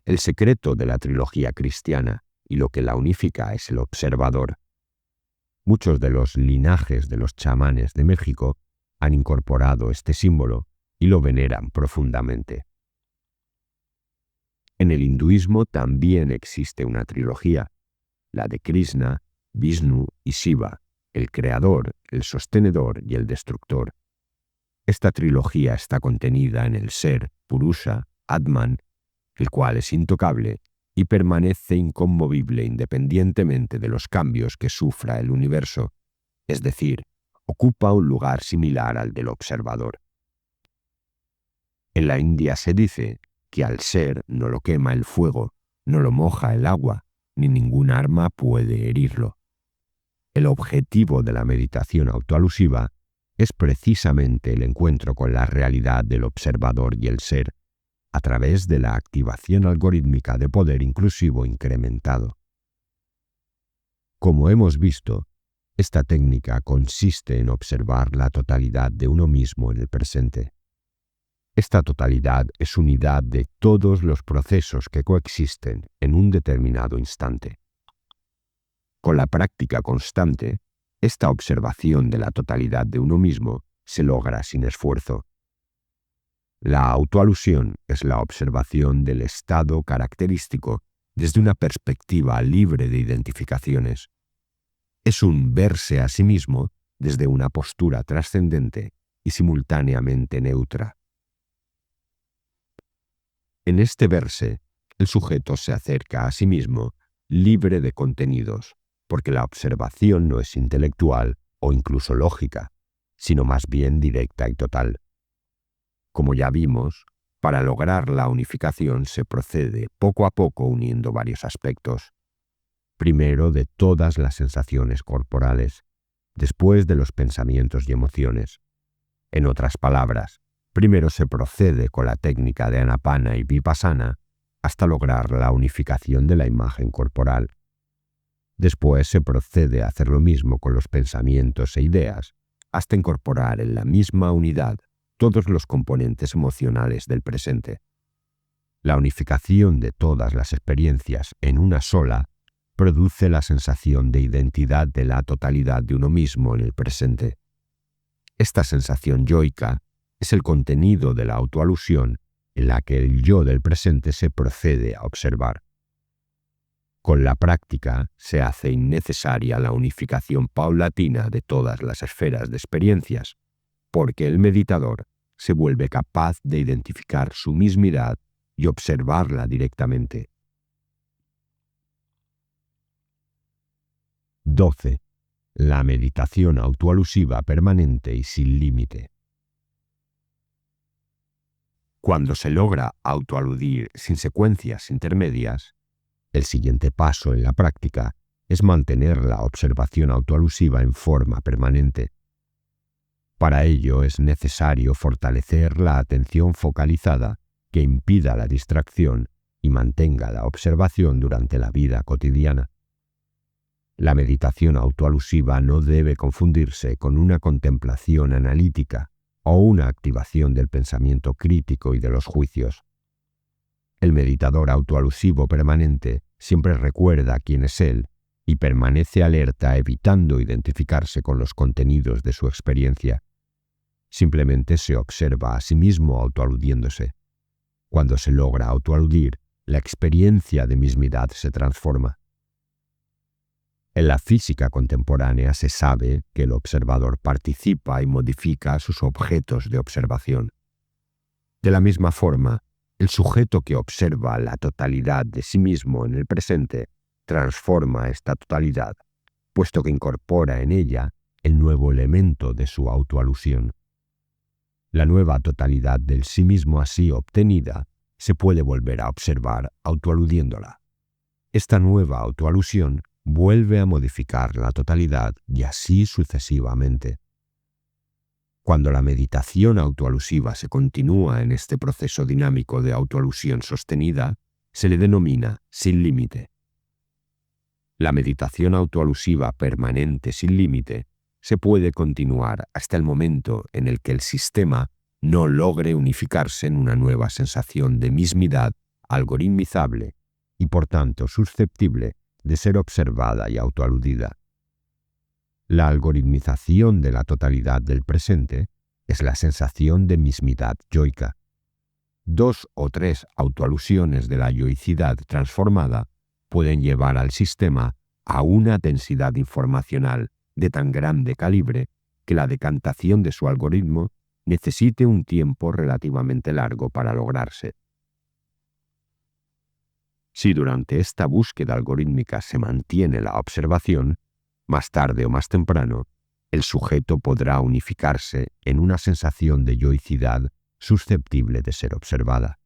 El secreto de la trilogía cristiana y lo que la unifica es el observador. Muchos de los linajes de los chamanes de México han incorporado este símbolo y lo veneran profundamente. En el hinduismo también existe una trilogía, la de Krishna, Vishnu y Shiva, el creador, el sostenedor y el destructor. Esta trilogía está contenida en el ser, Purusha, Atman, el cual es intocable y permanece inconmovible independientemente de los cambios que sufra el universo, es decir, ocupa un lugar similar al del observador. En la India se dice que al ser no lo quema el fuego, no lo moja el agua, ni ningún arma puede herirlo. El objetivo de la meditación autoalusiva es precisamente el encuentro con la realidad del observador y el ser, a través de la activación algorítmica de poder inclusivo incrementado. Como hemos visto, esta técnica consiste en observar la totalidad de uno mismo en el presente. Esta totalidad es unidad de todos los procesos que coexisten en un determinado instante. Con la práctica constante, esta observación de la totalidad de uno mismo se logra sin esfuerzo. La autoalusión es la observación del estado característico desde una perspectiva libre de identificaciones. Es un verse a sí mismo desde una postura trascendente y simultáneamente neutra. En este verse, el sujeto se acerca a sí mismo libre de contenidos, porque la observación no es intelectual o incluso lógica, sino más bien directa y total. Como ya vimos, para lograr la unificación se procede poco a poco uniendo varios aspectos. Primero de todas las sensaciones corporales, después de los pensamientos y emociones. En otras palabras, primero se procede con la técnica de Anapana y Vipassana hasta lograr la unificación de la imagen corporal. Después se procede a hacer lo mismo con los pensamientos e ideas hasta incorporar en la misma unidad todos los componentes emocionales del presente. La unificación de todas las experiencias en una sola produce la sensación de identidad de la totalidad de uno mismo en el presente. Esta sensación yoica es el contenido de la autoalusión en la que el yo del presente se procede a observar. Con la práctica se hace innecesaria la unificación paulatina de todas las esferas de experiencias, porque el meditador se vuelve capaz de identificar su mismidad y observarla directamente. 12. La meditación autoalusiva permanente y sin límite. Cuando se logra autoaludir sin secuencias intermedias, el siguiente paso en la práctica es mantener la observación autoalusiva en forma permanente. Para ello es necesario fortalecer la atención focalizada que impida la distracción y mantenga la observación durante la vida cotidiana. La meditación autoalusiva no debe confundirse con una contemplación analítica o una activación del pensamiento crítico y de los juicios. El meditador autoalusivo permanente siempre recuerda quién es él y permanece alerta evitando identificarse con los contenidos de su experiencia. Simplemente se observa a sí mismo autoaludiéndose. Cuando se logra autoaludir, la experiencia de mismidad se transforma. En la física contemporánea se sabe que el observador participa y modifica sus objetos de observación. De la misma forma, el sujeto que observa la totalidad de sí mismo en el presente transforma esta totalidad, puesto que incorpora en ella el nuevo elemento de su autoalusión. La nueva totalidad del sí mismo así obtenida se puede volver a observar autoaludiéndola. Esta nueva autoalusión vuelve a modificar la totalidad y así sucesivamente. Cuando la meditación autoalusiva se continúa en este proceso dinámico de autoalusión sostenida, se le denomina sin límite. La meditación autoalusiva permanente sin límite se puede continuar hasta el momento en el que el sistema no logre unificarse en una nueva sensación de mismidad algoritmizable y por tanto susceptible de ser observada y autoaludida. La algoritmización de la totalidad del presente es la sensación de mismidad yoica. 2 o 3 autoalusiones de la yoicidad transformada pueden llevar al sistema a una densidad informacional de tan grande calibre que la decantación de su algoritmo necesite un tiempo relativamente largo para lograrse. Si durante esta búsqueda algorítmica se mantiene la observación, más tarde o más temprano, el sujeto podrá unificarse en una sensación de yoicidad susceptible de ser observada.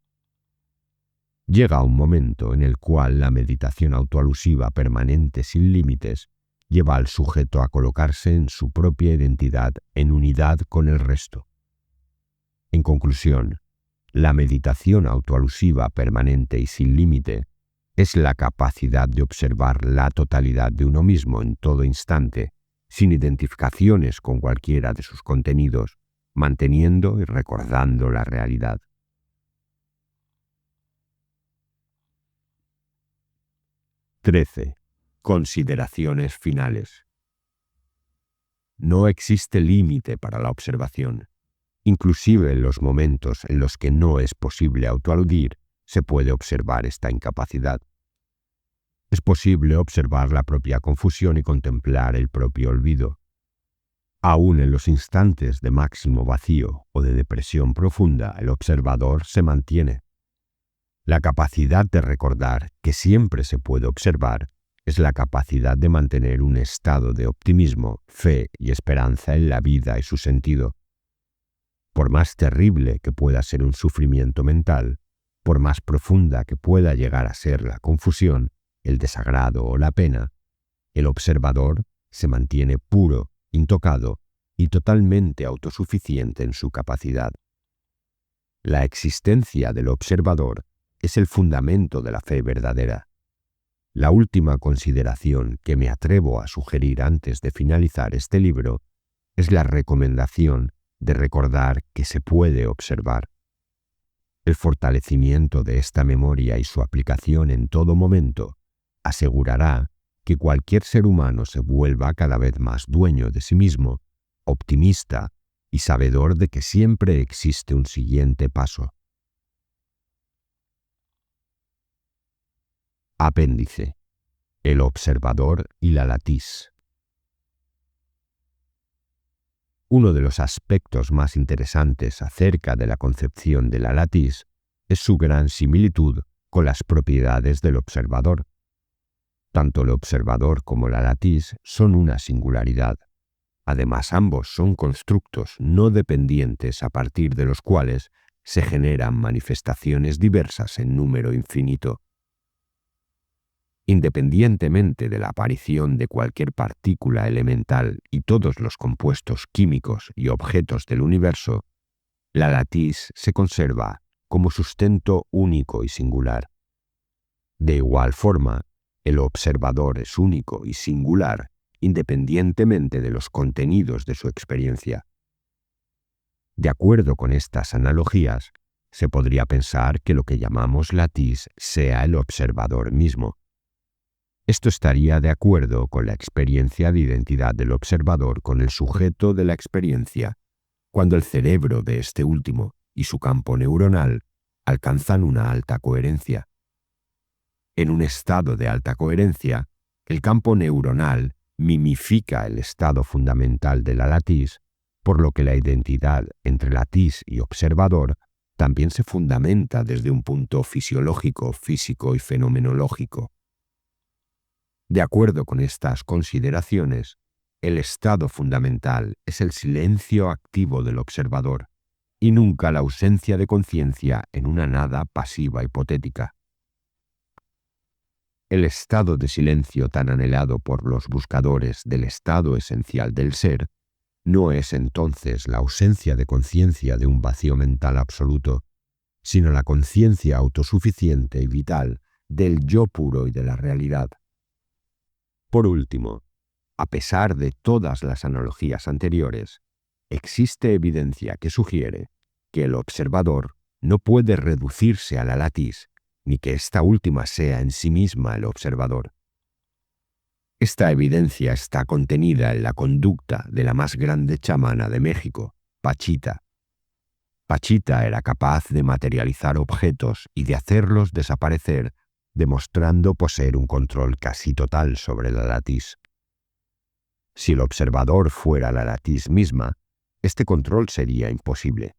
Llega un momento en el cual la meditación autoalusiva permanente sin límites lleva al sujeto a colocarse en su propia identidad en unidad con el resto. En conclusión, la meditación autoalusiva permanente y sin límite es la capacidad de observar la totalidad de uno mismo en todo instante, sin identificaciones con cualquiera de sus contenidos, manteniendo y recordando la realidad. Consideraciones finales. No existe límite para la observación. Inclusive en los momentos en los que no es posible autoaludir, se puede observar esta incapacidad. Es posible observar la propia confusión y contemplar el propio olvido. Aún en los instantes de máximo vacío o de depresión profunda, el observador se mantiene. La capacidad de recordar que siempre se puede observar es la capacidad de mantener un estado de optimismo, fe y esperanza en la vida y su sentido. Por más terrible que pueda ser un sufrimiento mental, por más profunda que pueda llegar a ser la confusión, el desagrado o la pena, el observador se mantiene puro, intocado y totalmente autosuficiente en su capacidad. La existencia del observador es el fundamento de la fe verdadera. La última consideración que me atrevo a sugerir antes de finalizar este libro es la recomendación de recordar que se puede observar. El fortalecimiento de esta memoria y su aplicación en todo momento asegurará que cualquier ser humano se vuelva cada vez más dueño de sí mismo, optimista y sabedor de que siempre existe un siguiente paso. Apéndice: el observador y la latiz. Uno de los aspectos más interesantes acerca de la concepción de la latiz es su gran similitud con las propiedades del observador. Tanto el observador como la latiz son una singularidad. Además, ambos son constructos no dependientes a partir de los cuales se generan manifestaciones diversas en número infinito. Independientemente de la aparición de cualquier partícula elemental y todos los compuestos químicos y objetos del universo, la latiz se conserva como sustento único y singular. De igual forma, el observador es único y singular independientemente de los contenidos de su experiencia. De acuerdo con estas analogías, se podría pensar que lo que llamamos latiz sea el observador mismo. Esto estaría de acuerdo con la experiencia de identidad del observador con el sujeto de la experiencia, cuando el cerebro de este último y su campo neuronal alcanzan una alta coherencia. En un estado de alta coherencia, el campo neuronal mimifica el estado fundamental de la latiz, por lo que la identidad entre latiz y observador también se fundamenta desde un punto fisiológico, físico y fenomenológico. De acuerdo con estas consideraciones, el estado fundamental es el silencio activo del observador y nunca la ausencia de conciencia en una nada pasiva hipotética. El estado de silencio tan anhelado por los buscadores del estado esencial del ser no es entonces la ausencia de conciencia de un vacío mental absoluto, sino la conciencia autosuficiente y vital del yo puro y de la realidad. Por último, a pesar de todas las analogías anteriores, existe evidencia que sugiere que el observador no puede reducirse a la latiz, ni que esta última sea en sí misma el observador. Esta evidencia está contenida en la conducta de la más grande chamana de México, Pachita. Pachita era capaz de materializar objetos y de hacerlos desaparecer, demostrando poseer un control casi total sobre la latiz. Si el observador fuera la latiz misma, este control sería imposible.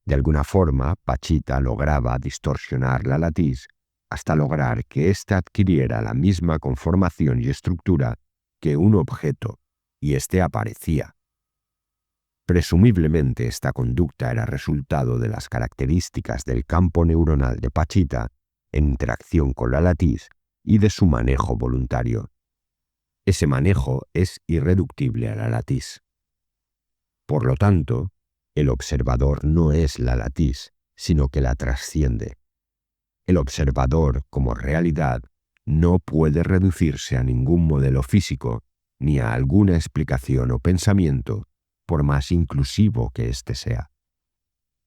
De alguna forma, Pachita lograba distorsionar la latiz hasta lograr que éste adquiriera la misma conformación y estructura que un objeto, y éste aparecía. Presumiblemente esta conducta era resultado de las características del campo neuronal de Pachita en interacción con la latiz y de su manejo voluntario. Ese manejo es irreductible a la latiz. Por lo tanto, el observador no es la latiz, sino que la trasciende. El observador, como realidad, no puede reducirse a ningún modelo físico, ni a alguna explicación o pensamiento, por más inclusivo que éste sea.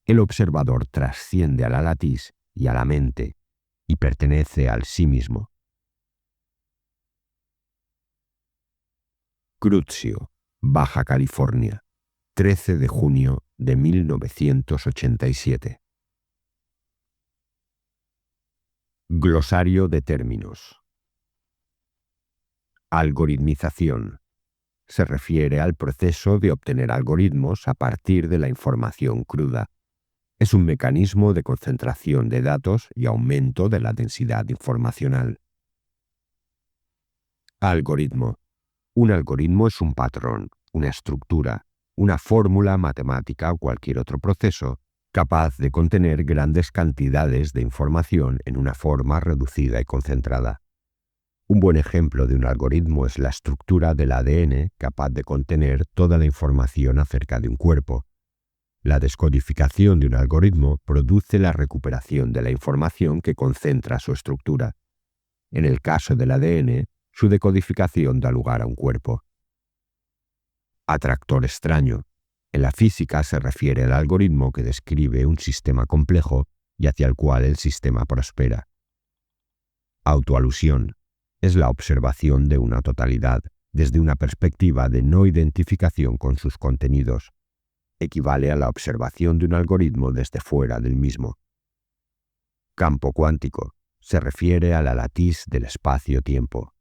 El observador trasciende a la latiz y a la mente, y pertenece al sí mismo. Crucio, Baja California, 13 de junio de 1987. Glosario de términos. Algoritmización. Se refiere al proceso de obtener algoritmos a partir de la información cruda. Es un mecanismo de concentración de datos y aumento de la densidad informacional. Algoritmo. Un algoritmo es un patrón, una estructura, una fórmula matemática o cualquier otro proceso capaz de contener grandes cantidades de información en una forma reducida y concentrada. Un buen ejemplo de un algoritmo es la estructura del ADN capaz de contener toda la información acerca de un cuerpo. La descodificación de un algoritmo produce la recuperación de la información que concentra su estructura. En el caso del ADN, su decodificación da lugar a un cuerpo. Atractor extraño. En la física se refiere al algoritmo que describe un sistema complejo y hacia el cual el sistema prospera. Autoalusión. Es la observación de una totalidad desde una perspectiva de no identificación con sus contenidos. Equivale a la observación de un algoritmo desde fuera del mismo. Campo cuántico. Se refiere a la latiz del espacio-tiempo.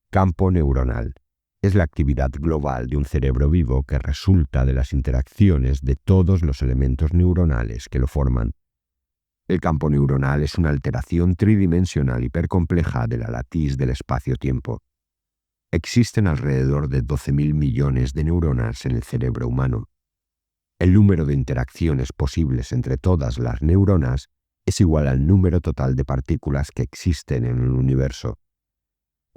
Campo neuronal. Es la actividad global de un cerebro vivo que resulta de las interacciones de todos los elementos neuronales que lo forman. El campo neuronal es una alteración tridimensional hipercompleja de la latiz del espacio-tiempo. Existen alrededor de 12.000 millones de neuronas en el cerebro humano. El número de interacciones posibles entre todas las neuronas es igual al número total de partículas que existen en el universo.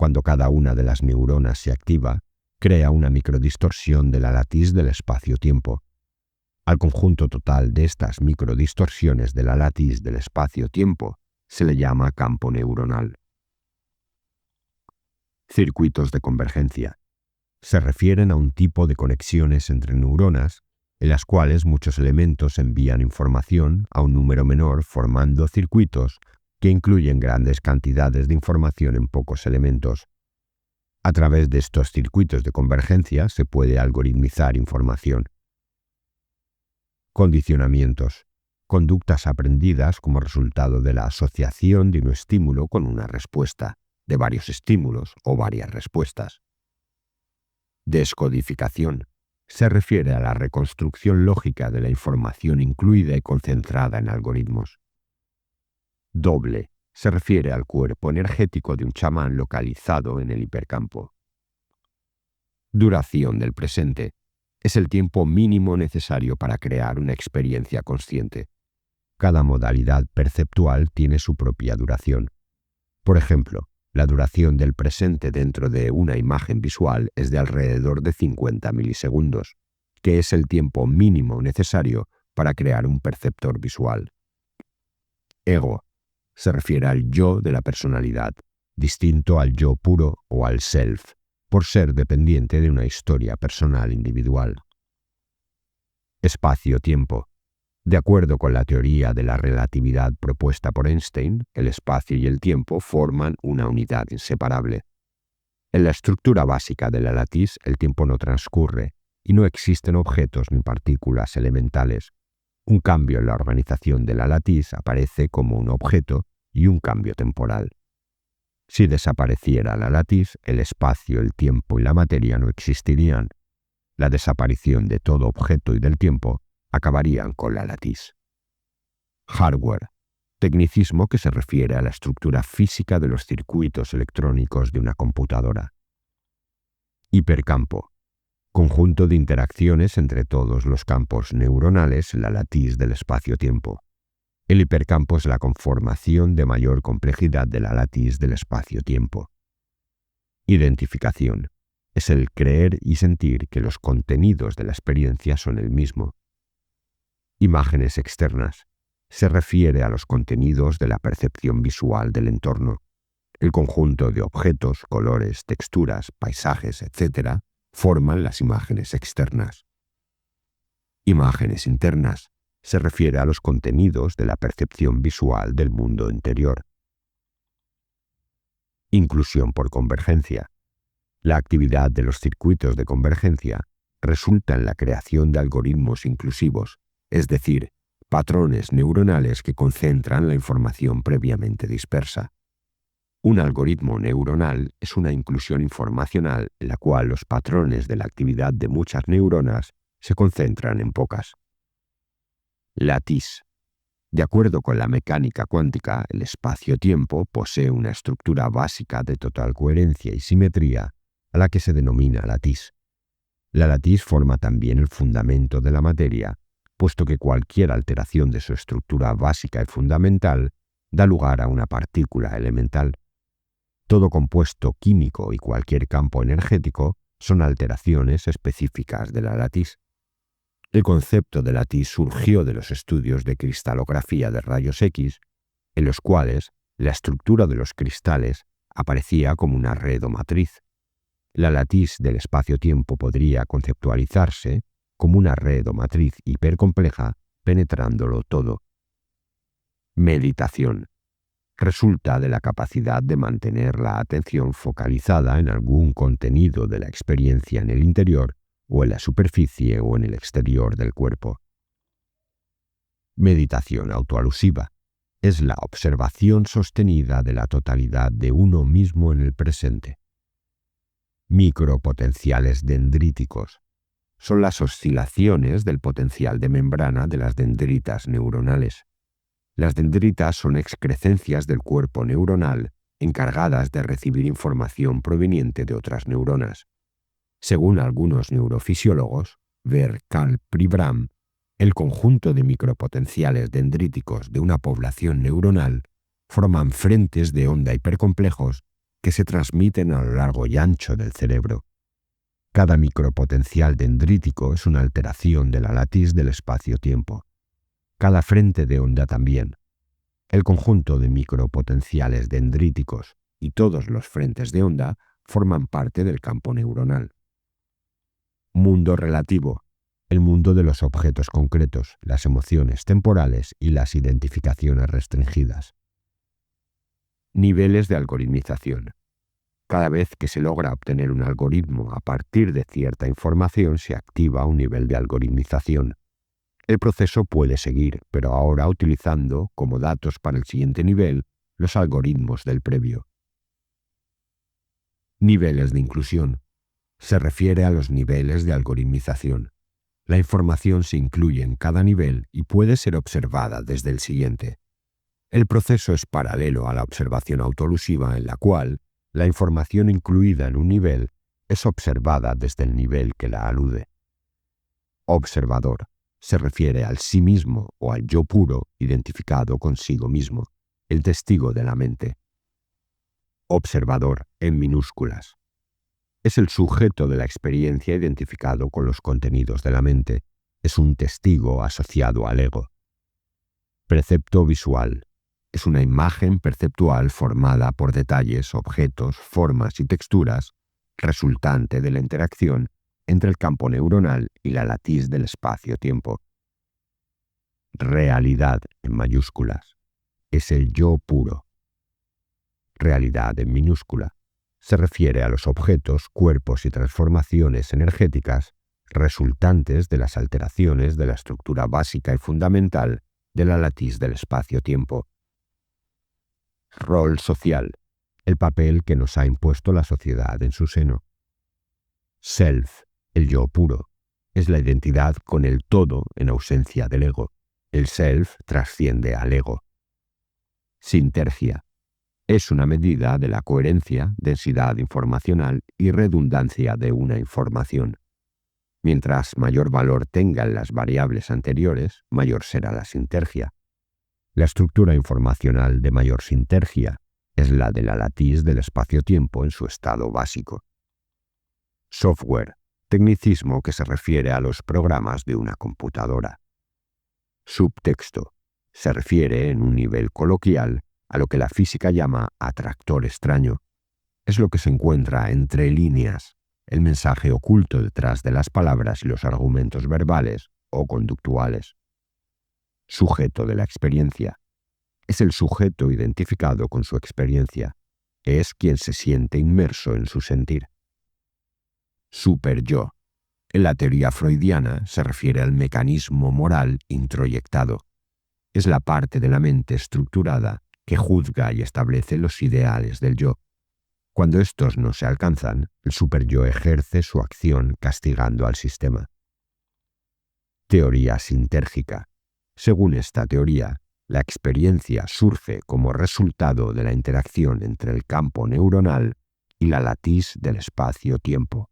Cuando cada una de las neuronas se activa, crea una microdistorsión de la latiz del espacio-tiempo. Al conjunto total de estas microdistorsiones de la latiz del espacio-tiempo se le llama campo neuronal. Circuitos de convergencia. Se refieren a un tipo de conexiones entre neuronas en las cuales muchos elementos envían información a un número menor formando circuitos que incluyen grandes cantidades de información en pocos elementos. A través de estos circuitos de convergencia se puede algoritmizar información. Condicionamientos. Conductas aprendidas como resultado de la asociación de un estímulo con una respuesta, de varios estímulos o varias respuestas. Descodificación. Se refiere a la reconstrucción lógica de la información incluida y concentrada en algoritmos. Doble. Se refiere al cuerpo energético de un chamán localizado en el hipercampo. Duración del presente. Es el tiempo mínimo necesario para crear una experiencia consciente. Cada modalidad perceptual tiene su propia duración. Por ejemplo, la duración del presente dentro de una imagen visual es de alrededor de 50 milisegundos, que es el tiempo mínimo necesario para crear un perceptor visual. Ego. Se refiere al yo de la personalidad, distinto al yo puro o al self, por ser dependiente de una historia personal individual. Espacio-tiempo. De acuerdo con la teoría de la relatividad propuesta por Einstein, el espacio y el tiempo forman una unidad inseparable. En la estructura básica de la latiz, el tiempo no transcurre y no existen objetos ni partículas elementales. Un cambio en la organización de la latiz aparece como un objeto y un cambio temporal. Si desapareciera la latiz, el espacio, el tiempo y la materia no existirían. La desaparición de todo objeto y del tiempo acabarían con la latiz. Hardware. tecnicismo que se refiere a la estructura física de los circuitos electrónicos de una computadora. Hipercampo. Conjunto de interacciones entre todos los campos neuronales, la latiz del espacio-tiempo. El hipercampo es la conformación de mayor complejidad de la latiz del espacio-tiempo. Identificación. Es el creer y sentir que los contenidos de la experiencia son el mismo. Imágenes externas. Se refiere a los contenidos de la percepción visual del entorno. El conjunto de objetos, colores, texturas, paisajes, etc., forman las imágenes externas. Imágenes internas. Se refiere a los contenidos de la percepción visual del mundo interior. Inclusión por convergencia. La actividad de los circuitos de convergencia resulta en la creación de algoritmos inclusivos, es decir, patrones neuronales que concentran la información previamente dispersa. Un algoritmo neuronal es una inclusión informacional en la cual los patrones de la actividad de muchas neuronas se concentran en pocas. Latiz. De acuerdo con la mecánica cuántica, el espacio-tiempo posee una estructura básica de total coherencia y simetría a la que se denomina latiz. La latiz forma también el fundamento de la materia, puesto que cualquier alteración de su estructura básica y fundamental da lugar a una partícula elemental. Todo compuesto químico y cualquier campo energético son alteraciones específicas de la latiz. El concepto de latiz surgió de los estudios de cristalografía de rayos X, en los cuales la estructura de los cristales aparecía como una red o matriz. La latiz del espacio-tiempo podría conceptualizarse como una red o matriz hipercompleja penetrándolo todo. Meditación. Resulta de la capacidad de mantener la atención focalizada en algún contenido de la experiencia en el interior o en la superficie o en el exterior del cuerpo. Meditación autoalusiva. Es la observación sostenida de la totalidad de uno mismo en el presente. Micropotenciales dendríticos. Son las oscilaciones del potencial de membrana de las dendritas neuronales. Las dendritas son excrecencias del cuerpo neuronal encargadas de recibir información proveniente de otras neuronas. Según algunos neurofisiólogos, ver Carl Pribram, el conjunto de micropotenciales dendríticos de una población neuronal forman frentes de onda hipercomplejos que se transmiten a lo largo y ancho del cerebro. Cada micropotencial dendrítico es una alteración de la latiz del espacio-tiempo. Cada frente de onda también. El conjunto de micropotenciales dendríticos y todos los frentes de onda forman parte del campo neuronal. Mundo relativo. El mundo de los objetos concretos, las emociones temporales y las identificaciones restringidas. Niveles de algoritmización. Cada vez que se logra obtener un algoritmo a partir de cierta información, se activa un nivel de algoritmización. El proceso puede seguir, pero ahora utilizando como datos para el siguiente nivel los algoritmos del previo. Niveles de inclusión. Se refiere a los niveles de algoritmización. La información se incluye en cada nivel y puede ser observada desde el siguiente. El proceso es paralelo a la observación autoalusiva, en la cual la información incluida en un nivel es observada desde el nivel que la alude. Observador. Se refiere al sí mismo o al yo puro identificado consigo mismo, el testigo de la mente. Observador, en minúsculas. Es el sujeto de la experiencia identificado con los contenidos de la mente. Es un testigo asociado al ego. Precepto visual. Es una imagen perceptual formada por detalles, objetos, formas y texturas, resultante de la interacción entre el campo neuronal y la latiz del espacio-tiempo. Realidad, en mayúsculas. Es el yo puro. Realidad, en minúscula. Se refiere a los objetos, cuerpos y transformaciones energéticas resultantes de las alteraciones de la estructura básica y fundamental de la latiz del espacio-tiempo. Rol social. El papel que nos ha impuesto la sociedad en su seno. Self, el yo puro. Es la identidad con el todo en ausencia del ego. El self trasciende al ego. Sintergia. Es una medida de la coherencia, densidad informacional y redundancia de una información. Mientras mayor valor tengan las variables anteriores, mayor será la sintergia. La estructura informacional de mayor sintergia es la de la latiz del espacio-tiempo en su estado básico. Software, tecnicismo que se refiere a los programas de una computadora. Subtexto, se refiere en un nivel coloquial a lo que la física llama atractor extraño. Es lo que se encuentra entre líneas, el mensaje oculto detrás de las palabras y los argumentos verbales o conductuales. Sujeto de la experiencia. Es el sujeto identificado con su experiencia. Es quien se siente inmerso en su sentir. Superyo. En la teoría freudiana se refiere al mecanismo moral introyectado. Es la parte de la mente estructurada que juzga y establece los ideales del yo. Cuando estos no se alcanzan, el superyo ejerce su acción castigando al sistema. Teoría sintérgica. Según esta teoría, la experiencia surge como resultado de la interacción entre el campo neuronal y la latiz del espacio-tiempo.